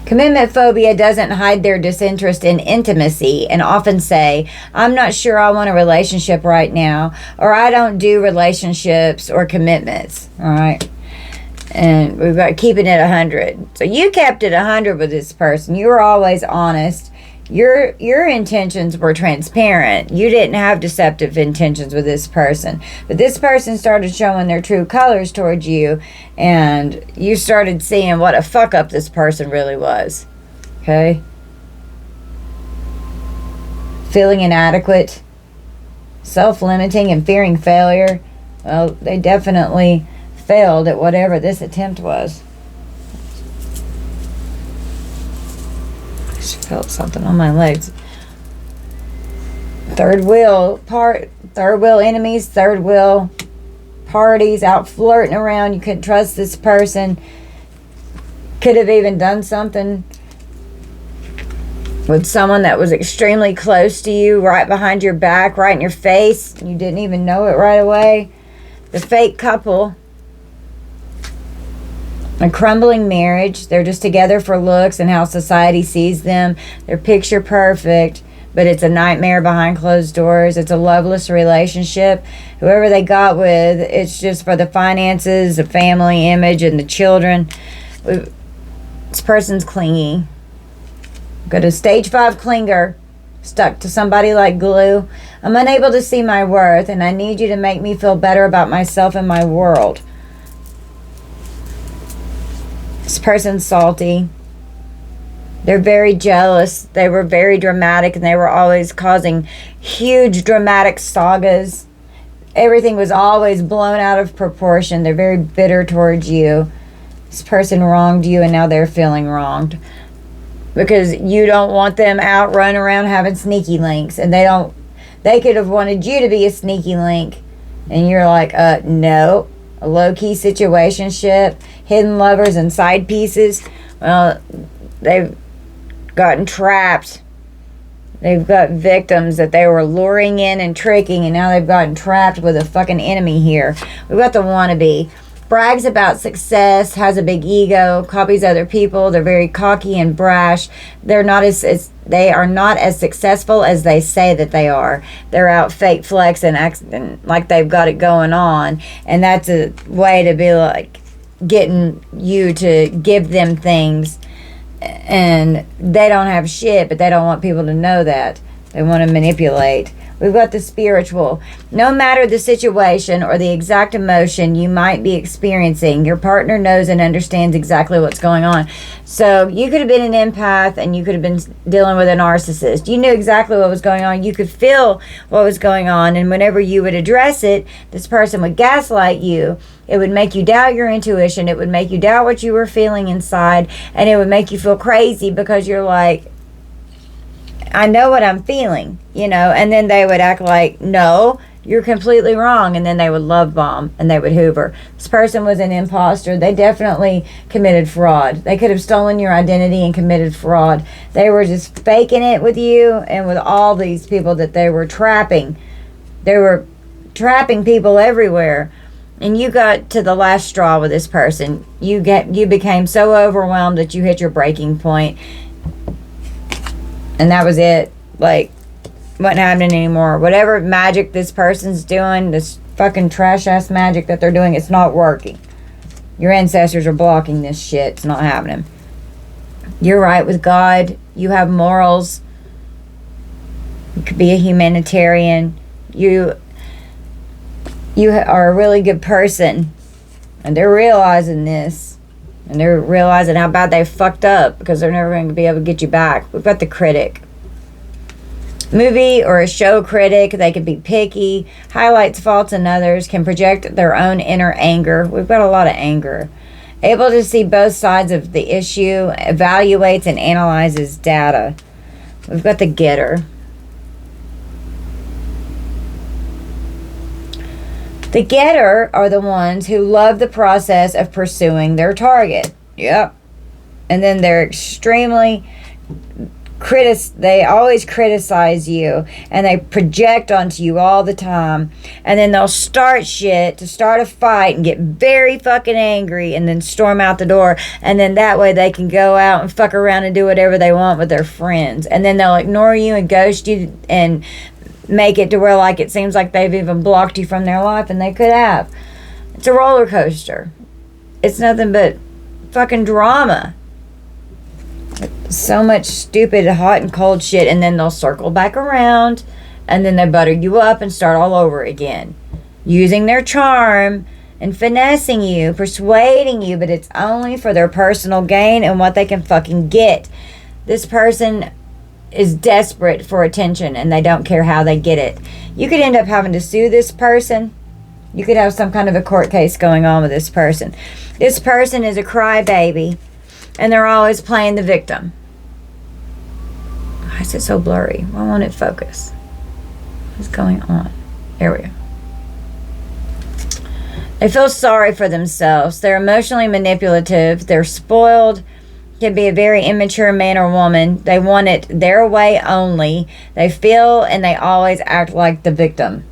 Commitment phobia doesn't hide their disinterest in intimacy and often say, I'm not sure I want a relationship right now. Or I don't do relationships or commitments. All right. And we've got keeping it 100. So you kept it 100 with this person. You were always honest. Your intentions were transparent. You didn't have deceptive intentions with this person. But this person started showing their true colors towards you. And you started seeing what a fuck up this person really was. Okay? Feeling inadequate. Self-limiting and fearing failure. Well, they definitely failed at whatever this attempt was. I just felt something on my legs. Third wheel enemies, third wheel parties, out flirting around. You couldn't trust this person. Could have even done something with someone that was extremely close to you, right behind your back, right in your face. You didn't even know it right away. The fake couple. A crumbling marriage. They're just together for looks and how society sees them. They're picture perfect, but it's a nightmare behind closed doors. It's a loveless relationship. Whoever they got with, it's just for the finances, the family image, and the children. This person's clingy. Got a stage 5 clinger. Stuck to somebody like glue. I'm unable to see my worth, and I need you to make me feel better about myself and my world. This person's salty. They're very jealous. They were very dramatic, and they were always causing huge dramatic sagas. Everything was always blown out of proportion. They're very bitter towards you. This person wronged you, and now they're feeling wronged. Because you don't want them out running around having sneaky links. And they could have wanted you to be a sneaky link. And you're like, no. A low-key situationship, hidden lovers and side pieces. Well, they've gotten trapped. They've got victims that they were luring in and tricking, and now they've gotten trapped with a fucking enemy here. We've got the wannabe. Brags about success, has a big ego, copies other people. They're very cocky and brash. They are not as successful as they say that they are. They're out fake flex and acting like they've got it going on, and that's a way to be like getting you to give them things, and they don't have shit, but they don't want people to know that. They want to manipulate. We've got the spiritual. No matter the situation or the exact emotion you might be experiencing, your partner knows and understands exactly what's going on. So you could have been an empath and you could have been dealing with a narcissist. You knew exactly what was going on. You could feel what was going on. And whenever you would address it, this person would gaslight you. It would make you doubt your intuition. It would make you doubt what you were feeling inside. And it would make you feel crazy because you're like, I know what I'm feeling, and then they would act like, no, you're completely wrong. And then they would love bomb and they would hoover. This person was an imposter. They definitely committed fraud. They could have stolen your identity and committed fraud. They were just faking it with you and with all these people that they were trapping. They were trapping people everywhere. And you got to the last straw with this person. You became so overwhelmed that you hit your breaking point. And that was it. Like, wasn't happening anymore. Whatever magic this person's doing, this fucking trash-ass magic that they're doing, it's not working. Your ancestors are blocking this shit. It's not happening. You're right with God. You have morals. You could be a humanitarian. You are a really good person. And they're realizing this. And they're realizing how bad they fucked up because they're never going to be able to get you back. We've got the critic. Movie or a show critic. They could be picky, highlights faults in others, can project their own inner anger. We've got a lot of anger. Able to see both sides of the issue, evaluates and analyzes data. We've got the getter. The getter are the ones who love the process of pursuing their target. Yep. And then they're extremely they always criticize you and they project onto you all the time. And then they'll start shit to start a fight and get very fucking angry and then storm out the door. And then that way they can go out and fuck around and do whatever they want with their friends. And then they'll ignore you and ghost you and make it to where like it seems like they've even blocked you from their life, and they could have. It's a roller coaster. It's nothing but fucking drama. So much stupid hot and cold shit, and then they'll circle back around and then they butter you up and start all over again, using their charm and finessing you, persuading you, but it's only for their personal gain and what they can fucking get. This person is desperate for attention and they don't care how they get it. You could end up having to sue this person. You could have some kind of a court case going on with this person. This person is a crybaby and they're always playing the victim. Why is it so blurry? Why won't it focus? What's going on? There we go. They feel sorry for themselves. They're emotionally manipulative. They're spoiled. Can be a very immature man or woman. They want it their way only. They feel and they always act like the victim.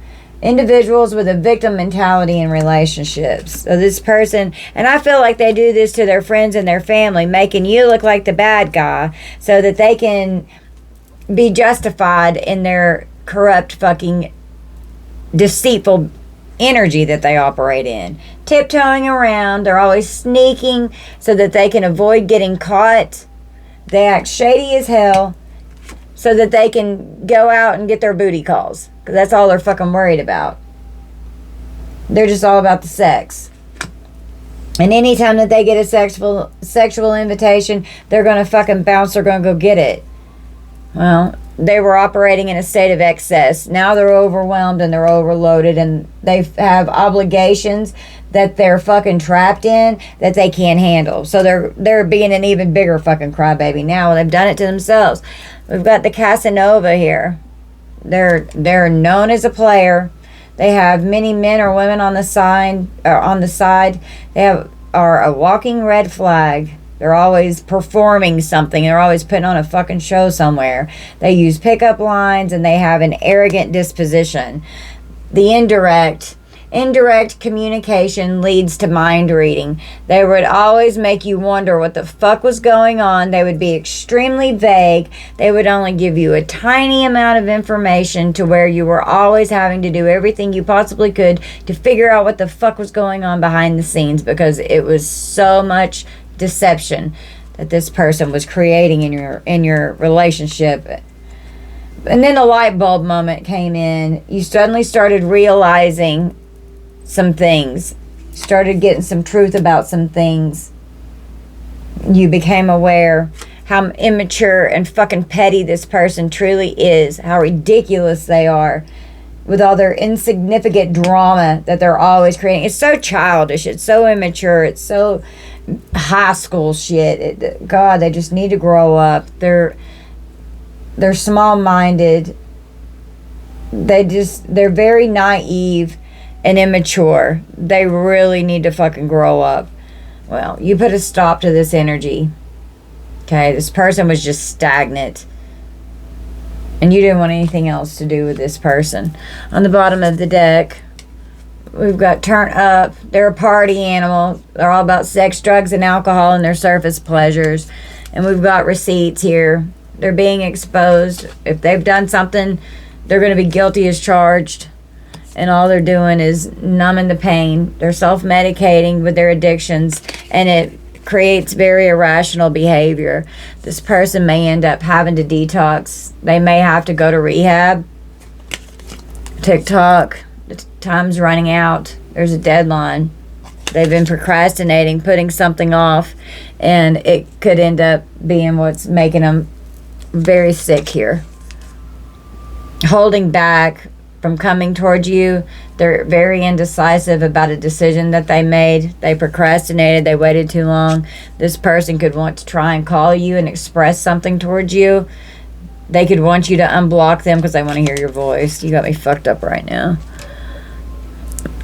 Individuals with a victim mentality in relationships. So this person, and I feel like they do this to their friends and their family, making you look like the bad guy so that they can be justified in their corrupt fucking deceitful energy that they operate in. Tiptoeing around, they're always sneaking so that they can avoid getting caught. They act shady as hell so that they can go out and get their booty calls, because that's all they're fucking worried about. They're just all about the sex. And anytime that they get a sexual invitation, they're gonna fucking bounce. They're gonna go get it. Well, they were operating in a state of excess. Now they're overwhelmed and they're overloaded, and they have obligations that they're fucking trapped in that they can't handle. So they're being an even bigger fucking crybaby now. They've done it to themselves. We've got the Casanova here. They're known as a player. They have many men or women on the side. They are a walking red flag. They're always performing something. They're always putting on a fucking show somewhere. They use pickup lines, and they have an arrogant disposition. The indirect communication leads to mind reading. They would always make you wonder what the fuck was going on. They would be extremely vague. They would only give you a tiny amount of information to where you were always having to do everything you possibly could to figure out what the fuck was going on behind the scenes, because it was so much deception that this person was creating in your relationship. And then a light bulb moment came in. You suddenly started realizing some things, started getting some truth about some things. You became aware how immature and fucking petty this person truly is, how ridiculous they are with all their insignificant drama that they're always creating. It's so childish, it's so immature, it's so high school shit. God, they just need to grow up. They're small-minded. They're very naive and immature. They really need to fucking grow up. Well, you put a stop to this energy. Okay, this person was just stagnant, and you didn't want anything else to do with this person. On the bottom of the deck, we've got turn up. They're a party animal. They're all about sex, drugs, and alcohol and their surface pleasures. And we've got receipts here. They're being exposed. If they've done something, they're going to be guilty as charged. And all they're doing is numbing the pain. They're self-medicating with their addictions, and it creates very irrational behavior. This person may end up having to detox. They may have to go to rehab. TikTok, the time's running out. There's a deadline. They've been procrastinating, putting something off, and it could end up being what's making them very sick here. Holding back from coming towards you. They're very indecisive about a decision that they made. They procrastinated. They waited too long. This person could want to try and call you and express something towards you. They could want you to unblock them because they want to hear your voice. You got me fucked up right now.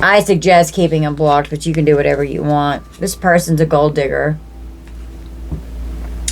I suggest keeping them blocked, but you can do whatever you want. This person's a gold digger.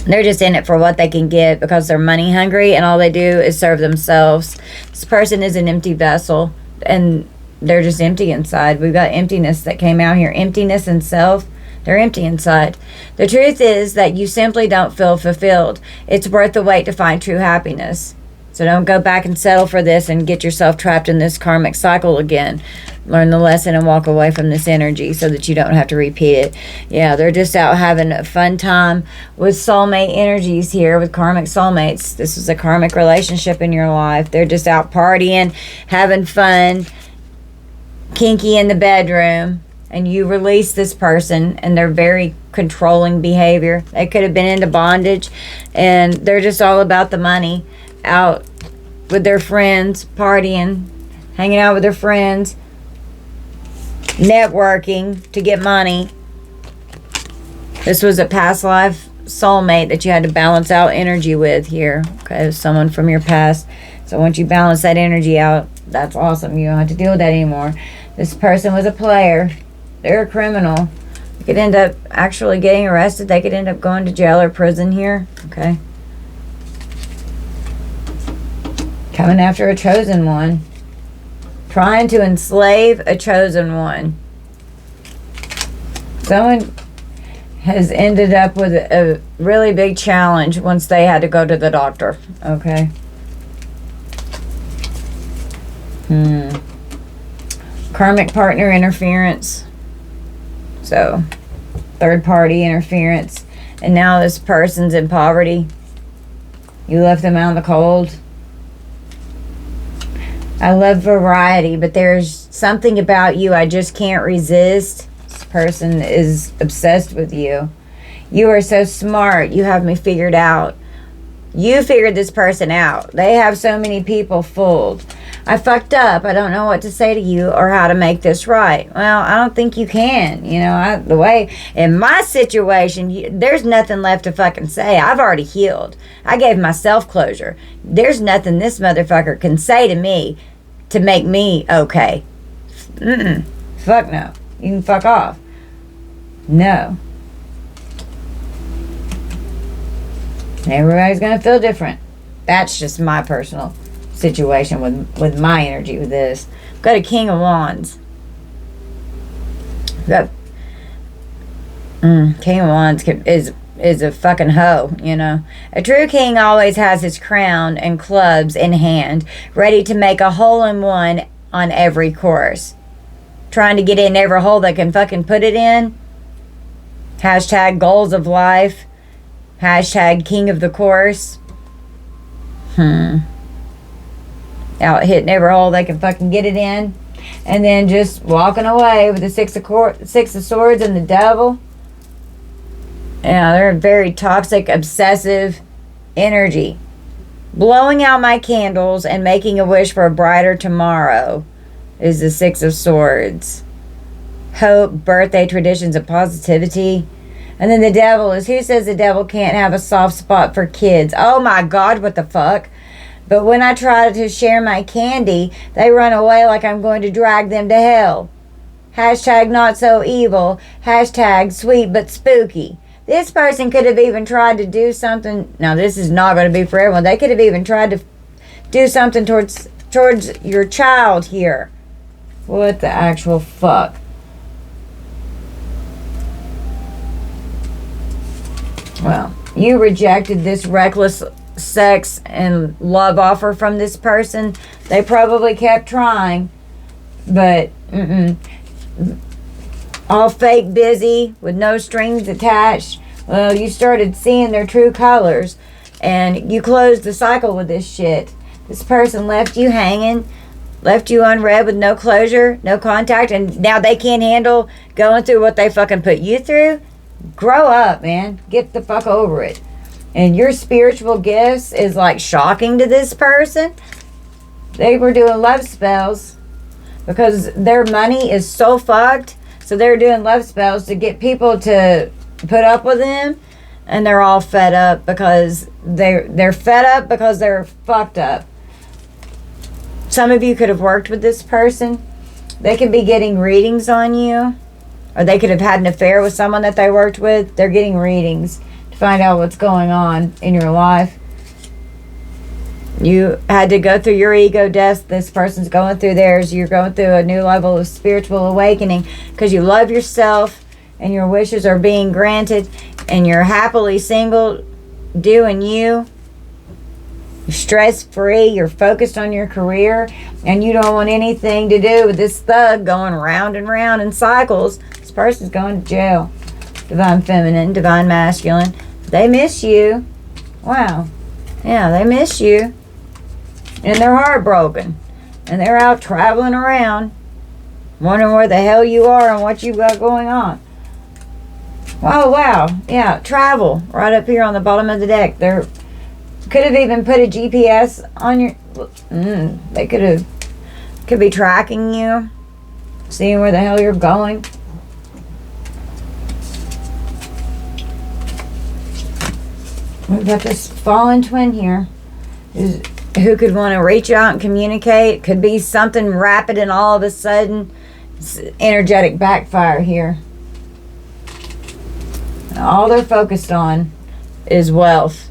They're just in it for what they can get because they're money hungry, and all they do is serve themselves. This person is an empty vessel, and they're just empty inside. We've got emptiness that came out here. Emptiness and self. They're empty inside. The truth is that you simply don't feel fulfilled. It's worth the wait to find true happiness. So don't go back and settle for this and get yourself trapped in this karmic cycle again. Learn the lesson and walk away from this energy so that you don't have to repeat it. Yeah, they're just out having a fun time with soulmate energies here, with karmic soulmates. This is a karmic relationship in your life. They're just out partying, having fun, kinky in the bedroom, and you release this person, and they're very controlling behavior. They could have been into bondage, and they're just all about the money, out with their friends, partying, hanging out with their friends, networking to get money. This was a past life soulmate that you had to balance out energy with here. Okay, someone from your past. So once you balance that energy out, that's awesome. You don't have to deal with that anymore. This person was a player. They're a criminal. They could end up actually getting arrested. They could end up going to jail or prison here. Okay. Coming after a chosen one. Trying to enslave a chosen one. Someone has ended up with a really big challenge once they had to go to the doctor. Okay. Karmic partner interference. So, third party interference. And now this person's in poverty. You left them out in the cold. I love variety, but there's something about you I just can't resist. This person is obsessed with you. You are so smart. You have me figured out. You figured this person out. They have so many people fooled. I fucked up. I don't know what to say to you or how to make this right. Well, I don't think you can. You know, the way, in my situation, there's nothing left to fucking say. I've already healed. I gave myself closure. There's nothing this motherfucker can say to me to make me okay. Fuck no. You can fuck off. No. Everybody's gonna feel different. That's just my personal situation with my energy with this. I've got a King of Wands. Got King of Wands is a fucking hoe, you know. A true king always has his crown and clubs in hand, ready to make a hole-in-one on every course. Trying to get in every hole they can fucking put it in. Hashtag goals of life. Hashtag king of the course. Out hitting every hole they can fucking get it in. And then just walking away with the Six of Swords and the Devil. Yeah, they're a very toxic, obsessive energy. Blowing out my candles and making a wish for a brighter tomorrow is the Six of Swords. Hope, birthday traditions, and positivity. And then the Devil is, who says the devil can't have a soft spot for kids? Oh my God, what the fuck? But when I try to share my candy, they run away like I'm going to drag them to hell. Hashtag not so evil. Hashtag sweet but spooky. This person could have even tried to do something. Now, this is not going to be for everyone. They could have even tried to do something towards your child here. What the actual fuck? Well, you rejected this reckless sex and love offer from this person. They probably kept trying, but all fake busy with no strings attached. Well, you started seeing their true colors and you closed the cycle with this shit. This person left you hanging, left you unread with no closure, no contact, and now they can't handle going through what they fucking put you through. Grow up, man. Get the fuck over it. And your spiritual gifts is like shocking to this person. They were doing love spells because their money is so fucked. So they're doing love spells to get people to put up with them. And they're all fed up because they're fed up because they're fucked up. Some of you could have worked with this person. They could be getting readings on you. Or they could have had an affair with someone that they worked with. They're getting readings to find out what's going on in your life. You had to go through your ego death. This person's going through theirs. You're going through a new level of spiritual awakening because you love yourself and your wishes are being granted and you're happily single, doing you. You're stress-free. You're focused on your career and you don't want anything to do with this thug going round and round in cycles. This person's going to jail. Divine feminine, divine masculine. They miss you. Wow. Yeah, they miss you. And they're heartbroken. And they're out traveling around, wondering where the hell you are and what you got going on. Oh, wow. Yeah, travel. Right up here on the bottom of the deck. There could have even put a GPS on your... they could be tracking you, seeing where the hell you're going. We've got this fallen twin here who could want to reach out and communicate. Could be something rapid and all of a sudden it's energetic backfire here. And all they're focused on is wealth.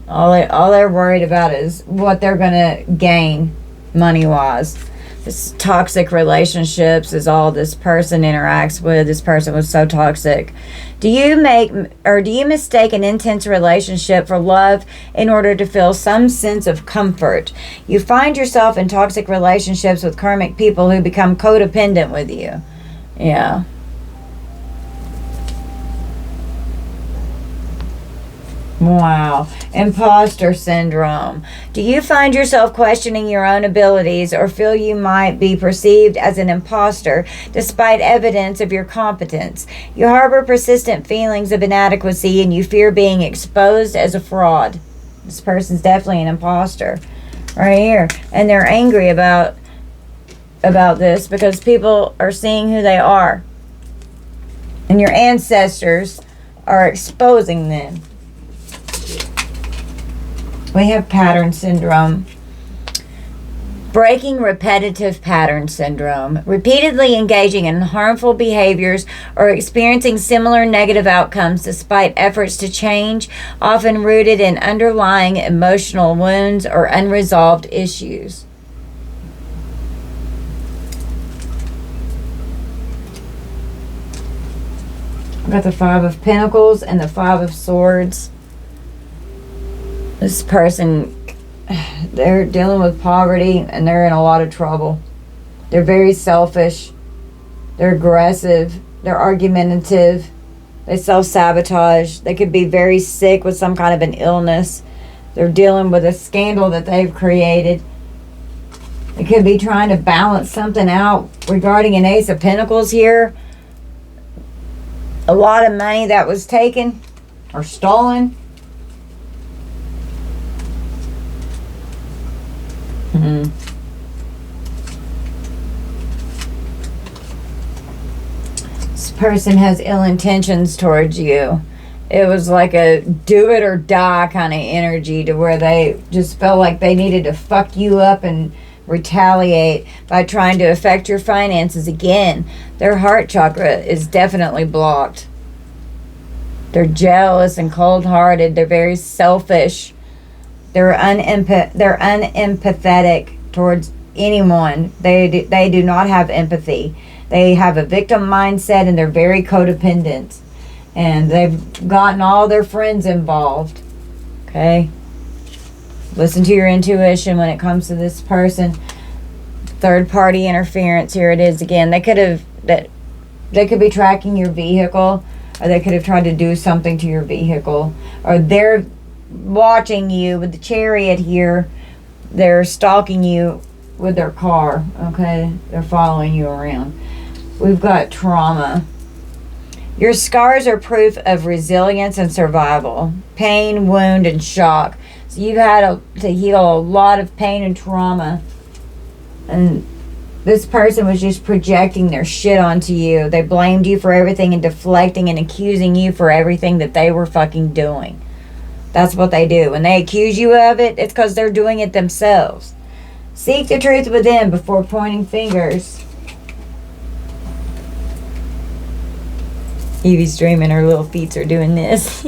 All they're worried about is what they're going to gain money-wise. This toxic relationships is all this person interacts with. This person was so toxic. Do you mistake an intense relationship for love in order to feel some sense of comfort? You find yourself in toxic relationships with karmic people who become codependent with you. Yeah. Wow. Imposter syndrome. Do you find yourself questioning your own abilities or feel you might be perceived as an imposter despite evidence of your competence? You harbor persistent feelings of inadequacy and you fear being exposed as a fraud. This person's definitely an imposter right here. And they're angry about this because people are seeing who they are. And your ancestors are exposing them. We have pattern syndrome. breaking repetitive pattern syndrome, repeatedly engaging in harmful behaviors or experiencing similar negative outcomes despite efforts to change, often rooted in underlying emotional wounds or unresolved issues. I've got the Five of Pentacles and the Five of Swords. This person, they're dealing with poverty and they're in a lot of trouble. They're very selfish. They're aggressive. They're argumentative. They self-sabotage. They could be very sick with some kind of an illness. They're dealing with a scandal that they've created. They could be trying to balance something out regarding an Ace of Pentacles here. A lot of money that was taken or stolen. This person has ill intentions towards you. It was like a do it or die kind of energy, to where they just felt like they needed to fuck you up and retaliate by trying to affect your finances again. Their heart chakra is definitely blocked. They're jealous and cold-hearted. They're very selfish. They're unempathetic towards anyone. They do not have empathy. They have a victim mindset, and they're very codependent. And they've gotten all their friends involved. Okay? Listen to your intuition when it comes to this person. Third party interference, here it is again. They could be tracking your vehicle, or they could have tried to do something to your vehicle, or they're watching you with the Chariot here. They're stalking you with their car. Okay, they're following you around. We've got trauma. Your scars are proof of resilience and survival, pain, wound, and shock. So you've had to heal a lot of pain and trauma. And this person was just projecting their shit onto you. They blamed you for everything and deflecting and accusing you for everything that they were fucking doing. That's what they do. When they accuse you of it, it's because they're doing it themselves. Seek the truth within before pointing fingers. Evie's dreaming her little feet are doing this.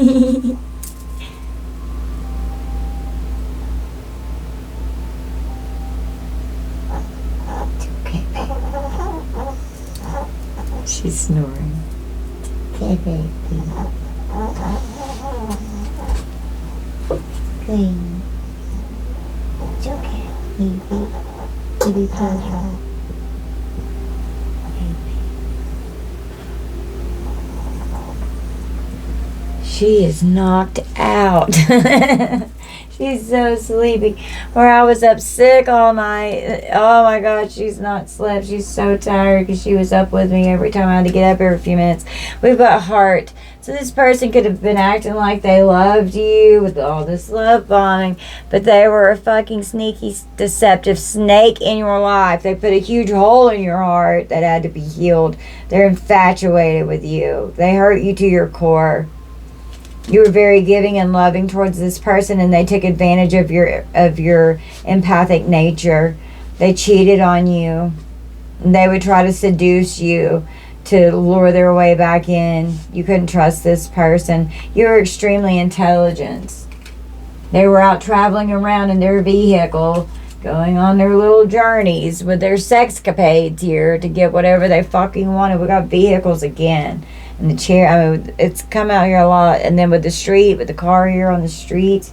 She's snoring. Okay, baby. Good. It's okay, baby. Baby, pleasure. She is knocked out. She's so sleepy. Or I was up sick all night. Oh my God, she's not slept. She's so tired because she was up with me every time I had to get up every few minutes. We've got heart. So this person could have been acting like they loved you with all this love bombing, but they were a fucking sneaky, deceptive snake in your life. They put a huge hole in your heart that had to be healed. They're infatuated with you. They hurt you to your core. You were very giving and loving towards this person, and they took advantage of your empathic nature. They cheated on you. They would try to seduce you to lure their way back in. You couldn't trust this person. You were extremely intelligent. They were out traveling around in their vehicle, going on their little journeys with their sexcapades here to get whatever they fucking wanted. We got vehicles again. And the chair, I mean, it's come out here a lot. And then with the car here on the street.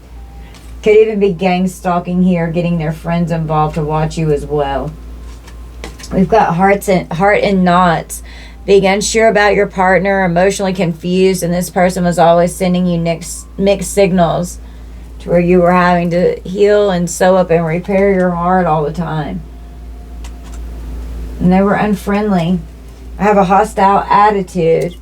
Could even be gang stalking here, getting their friends involved to watch you as well. We've got heart in knots. Being unsure about your partner, emotionally confused, and this person was always sending you mixed signals to where you were having to heal and sew up and repair your heart all the time. And they were unfriendly. I have a hostile attitude.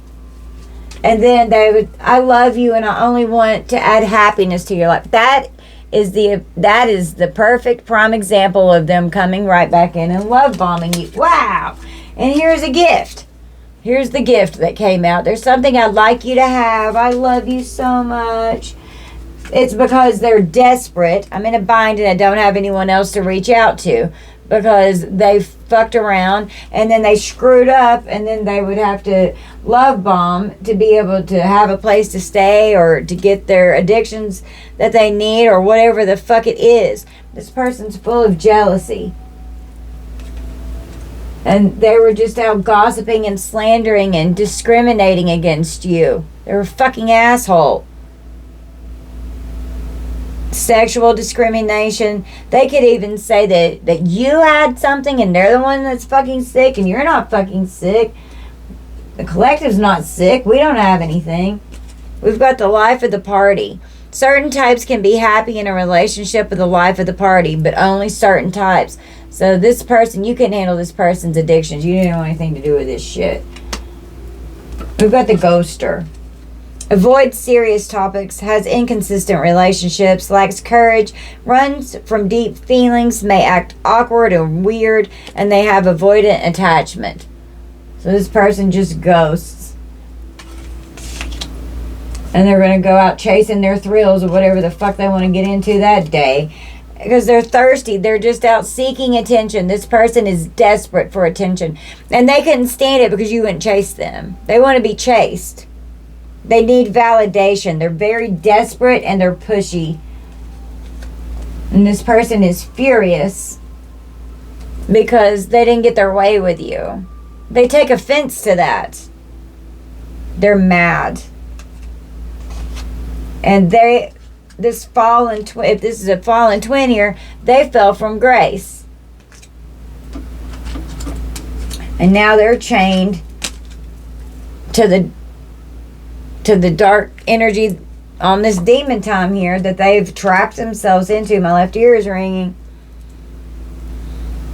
And then they would, I love you and I only want to add happiness to your life. That is the perfect prime example of them coming right back in and love bombing you. Wow. And here's a gift. Here's the gift that came out. There's something I'd like you to have. I love you so much. It's because they're desperate. I'm in a bind and I don't have anyone else to reach out to. because they fucked around and then they screwed up, and then they would have to love bomb to be able to have a place to stay or to get their addictions that they need or whatever the fuck it is. This person's full of jealousy. And they were just out gossiping and slandering and discriminating against you. They were a fucking asshole. Sexual discrimination. They could even say that you had something and they're the one that's fucking sick and you're not fucking sick. The collective's not sick. We don't have anything. We've got the life of the party. Certain types can be happy in a relationship with the life of the party, but only certain types. So this person, you couldn't handle this person's addictions. You didn't want anything to do with this shit. We've got the ghoster. Avoids serious topics, has inconsistent relationships, lacks courage, runs from deep feelings, may act awkward or weird, and they have avoidant attachment. So this person just ghosts. And they're going to go out chasing their thrills or whatever the fuck they want to get into that day. Because they're thirsty. They're just out seeking attention. This person is desperate for attention. And they couldn't stand it because you wouldn't chase them. They want to be chased. They need validation. They're very desperate and they're pushy. And this person is furious because they didn't get their way with you. They take offense to that. They're mad. And if this is a fallen twin here, they fell from grace. And now they're chained to the dark energy on this demon time here that they've trapped themselves into. My left ear is ringing.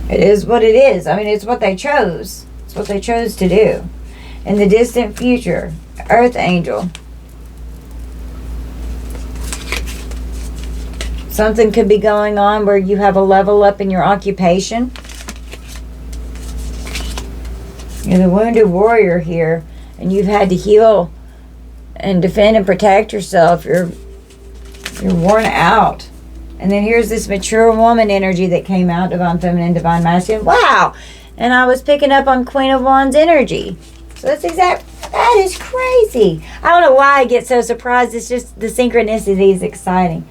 It is what it is. I mean, it's what they chose. It's what they chose to do. In the distant future, Earth Angel. Something could be going on where you have a level up in your occupation. You're the wounded warrior here, and you've had to heal and defend and protect yourself. You're worn out. And then here's this mature woman energy that came out, divine feminine, divine masculine. Wow! And I was picking up on Queen of Wands energy. So that is crazy. I don't know why I get so surprised. It's just the synchronicity is exciting.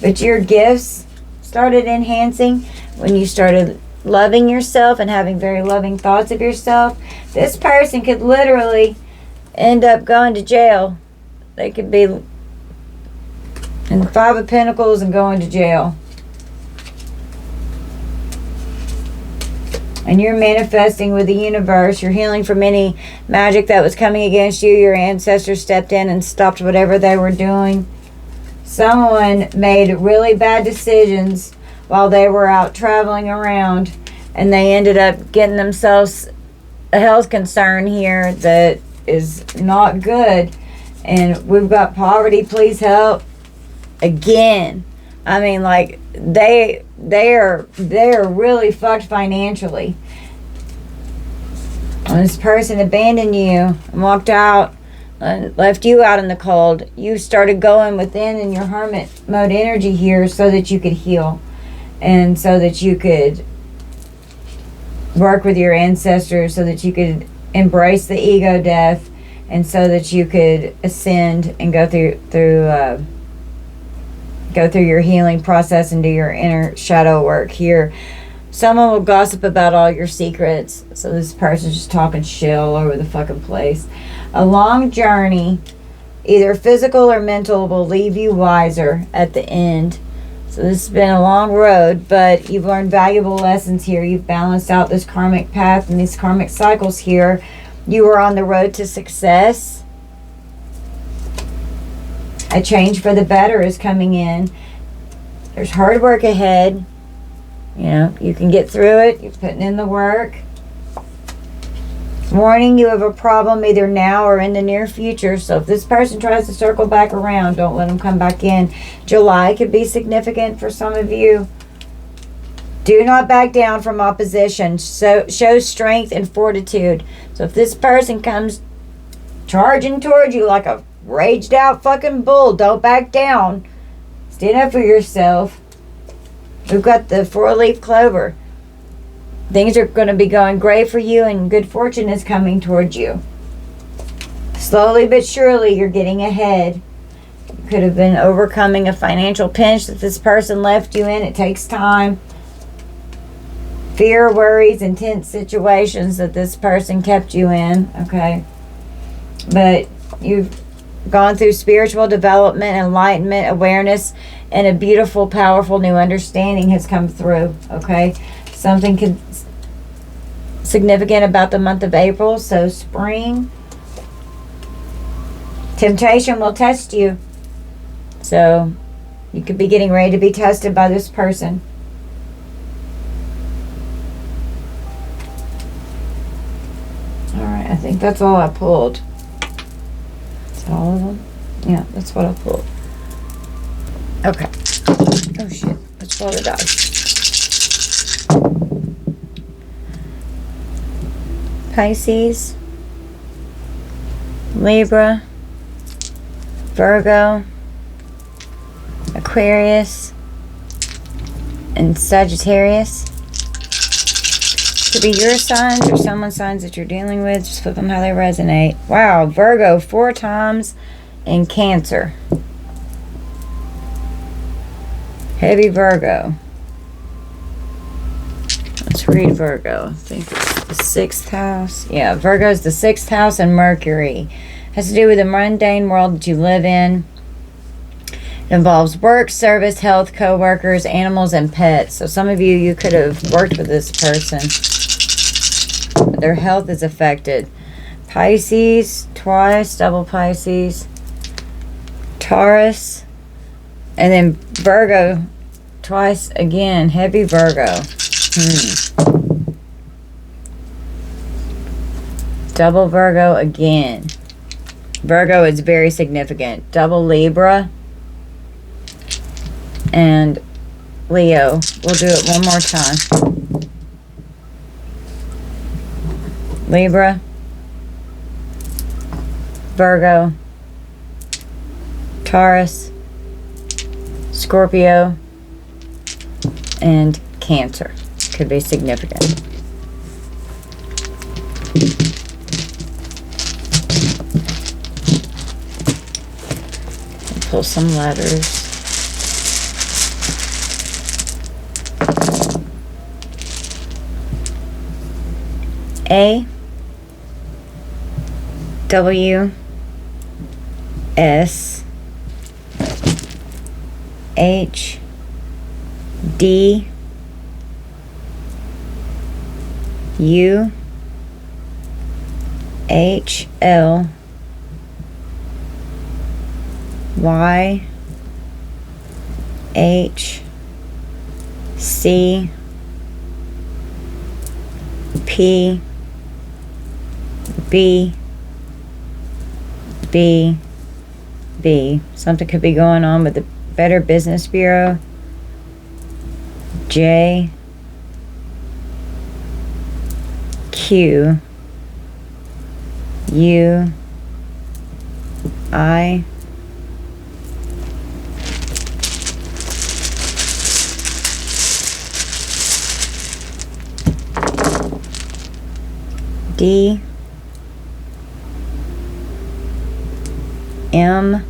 But your gifts started enhancing when you started loving yourself and having very loving thoughts of yourself. This person could literally end up going to jail. They could be in the Five of Pentacles and going to jail. And you're manifesting with the universe. You're healing from any magic that was coming against you. Your ancestors stepped in and stopped whatever they were doing. Someone made really bad decisions while they were out traveling around, and they ended up getting themselves a health concern here that is not good. And we've got poverty, please help. Again, I mean, like they are really fucked financially. When this person abandoned you and walked out and left you out in the cold, you started going within in your hermit mode energy here so that you could heal and so that you could work with your ancestors, so that you could embrace the ego death, and so that you could ascend and go through your healing process and do your inner shadow work here. Someone will gossip about all your secrets, so this person's just talking shit all over the fucking place. A long journey, either physical or mental, will leave you wiser at the end. So this has been a long road, but you've learned valuable lessons here. You've balanced out this karmic path and these karmic cycles here. You are on the road to success. A change for the better is coming in. There's hard work ahead. You know, you can get through it. You're putting in the work. Warning, you have a problem either now or in the near future. So if this person tries to circle back around, don't let them come back in. July could be significant for some of you. Do not back down from opposition. So show strength and fortitude. So if this person comes charging towards you like a raged out fucking bull, don't back down. Stand up for yourself. We've got the 4-leaf clover. Things are going to be going great for you, and good fortune is coming towards you. Slowly but surely, you're getting ahead. You could have been overcoming a financial pinch that this person left you in. It takes time. Fear, worries, intense situations that this person kept you in, okay? But you've gone through spiritual development, enlightenment, awareness, and a beautiful, powerful new understanding has come through, okay? Something significant about the month of April, so spring. Temptation will test you. So you could be getting ready to be tested by this person. Alright, I think that's all I pulled. Is that all of them? Yeah, that's what I pulled. Okay. Oh shit. Let's roll the dice. Pisces, Libra, Virgo, Aquarius, and Sagittarius. Could be your signs or someone's signs that you're dealing with. Just flip them how they resonate. Wow, Virgo 4 times, and Cancer. Heavy Virgo. Let's read Virgo. I think it's the 6th house. Yeah, Virgo's the 6th house, and Mercury. Has to do with the mundane world that you live in. It involves work, service, health, co-workers, animals, and pets. So some of you could have worked with this person. Their health is affected. Pisces, twice, double Pisces. Taurus. And then Virgo, twice again. Heavy Virgo. Double Virgo again. Virgo is very significant. Double Libra and Leo. We'll do it one more time. Libra, Virgo, Taurus, Scorpio, and Cancer. Could be significant. Pull some letters. A, W, S, H, D, U, H, L, Y, H, C, P, B, B, B. Something could be going on with the Better Business Bureau. J, Q, U, I, D, M,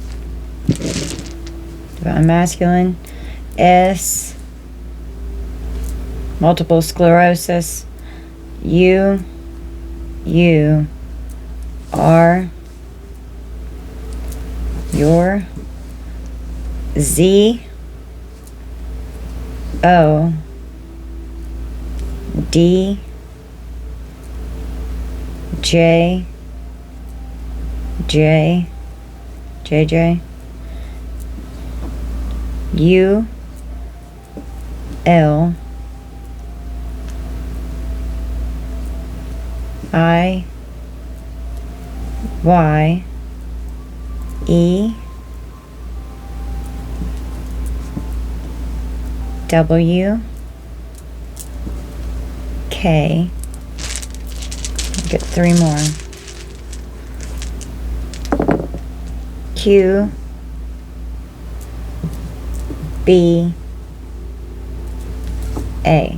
divine masculine, S, multiple sclerosis, U, R, your, Z, O, D, J, J, JJ, U, L, I, Y, E, W, K. Get 3 more. Q, B, A.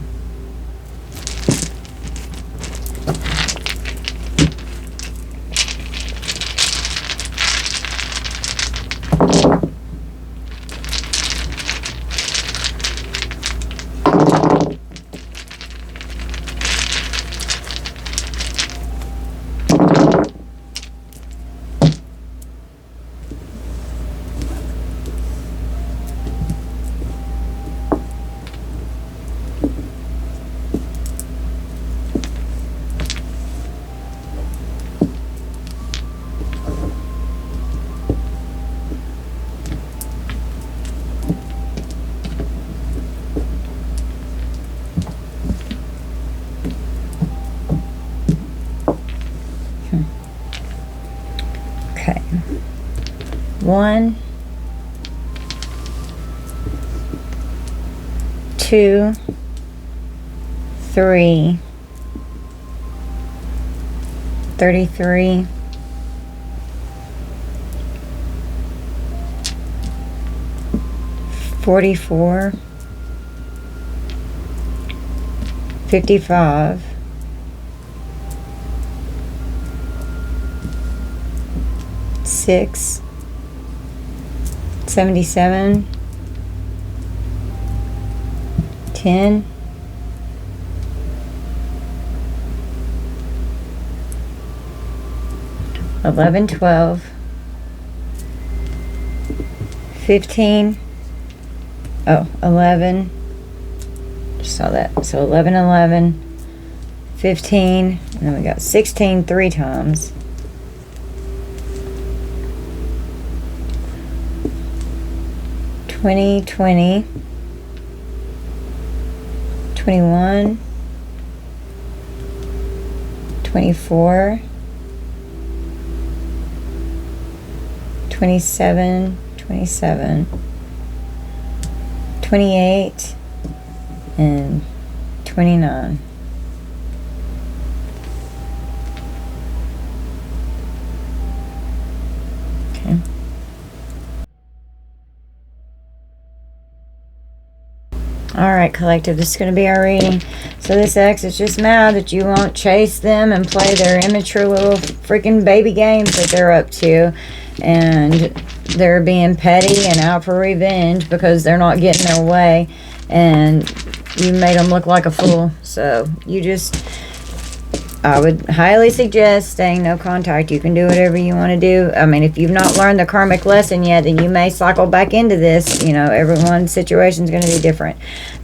Okay. 1, 2, 3, 33, 44, 55, 6, 77, 10, 11, 12, 15, 11, just saw that, so 11, 11, 15, and then we got 16 3 times, 20, 20, 21, 24, 27, 27, 28, and 29. Okay. Alright, collective, this is going to be our reading. So this ex is just mad that you won't chase them and play their immature little freaking baby games that they're up to. And they're being petty and out for revenge because they're not getting their way. And you made them look like a fool. So you just... I would highly suggest staying no contact. You can do whatever you want to do. I mean, if you've not learned the karmic lesson yet, then you may cycle back into this. You know, everyone's situation is going to be different.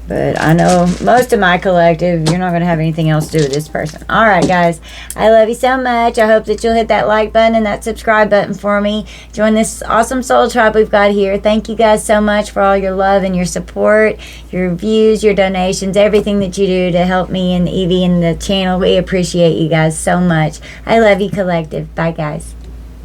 But I know most of my collective, you're not going to have anything else to do with this person. All right, guys. I love you so much. I hope that you'll hit that like button and that subscribe button for me. Join this awesome soul tribe we've got here. Thank you guys so much for all your love and your support, your views, your donations, everything that you do to help me and Evie and the channel. We appreciate you guys so much. I love you, collective. Bye, guys.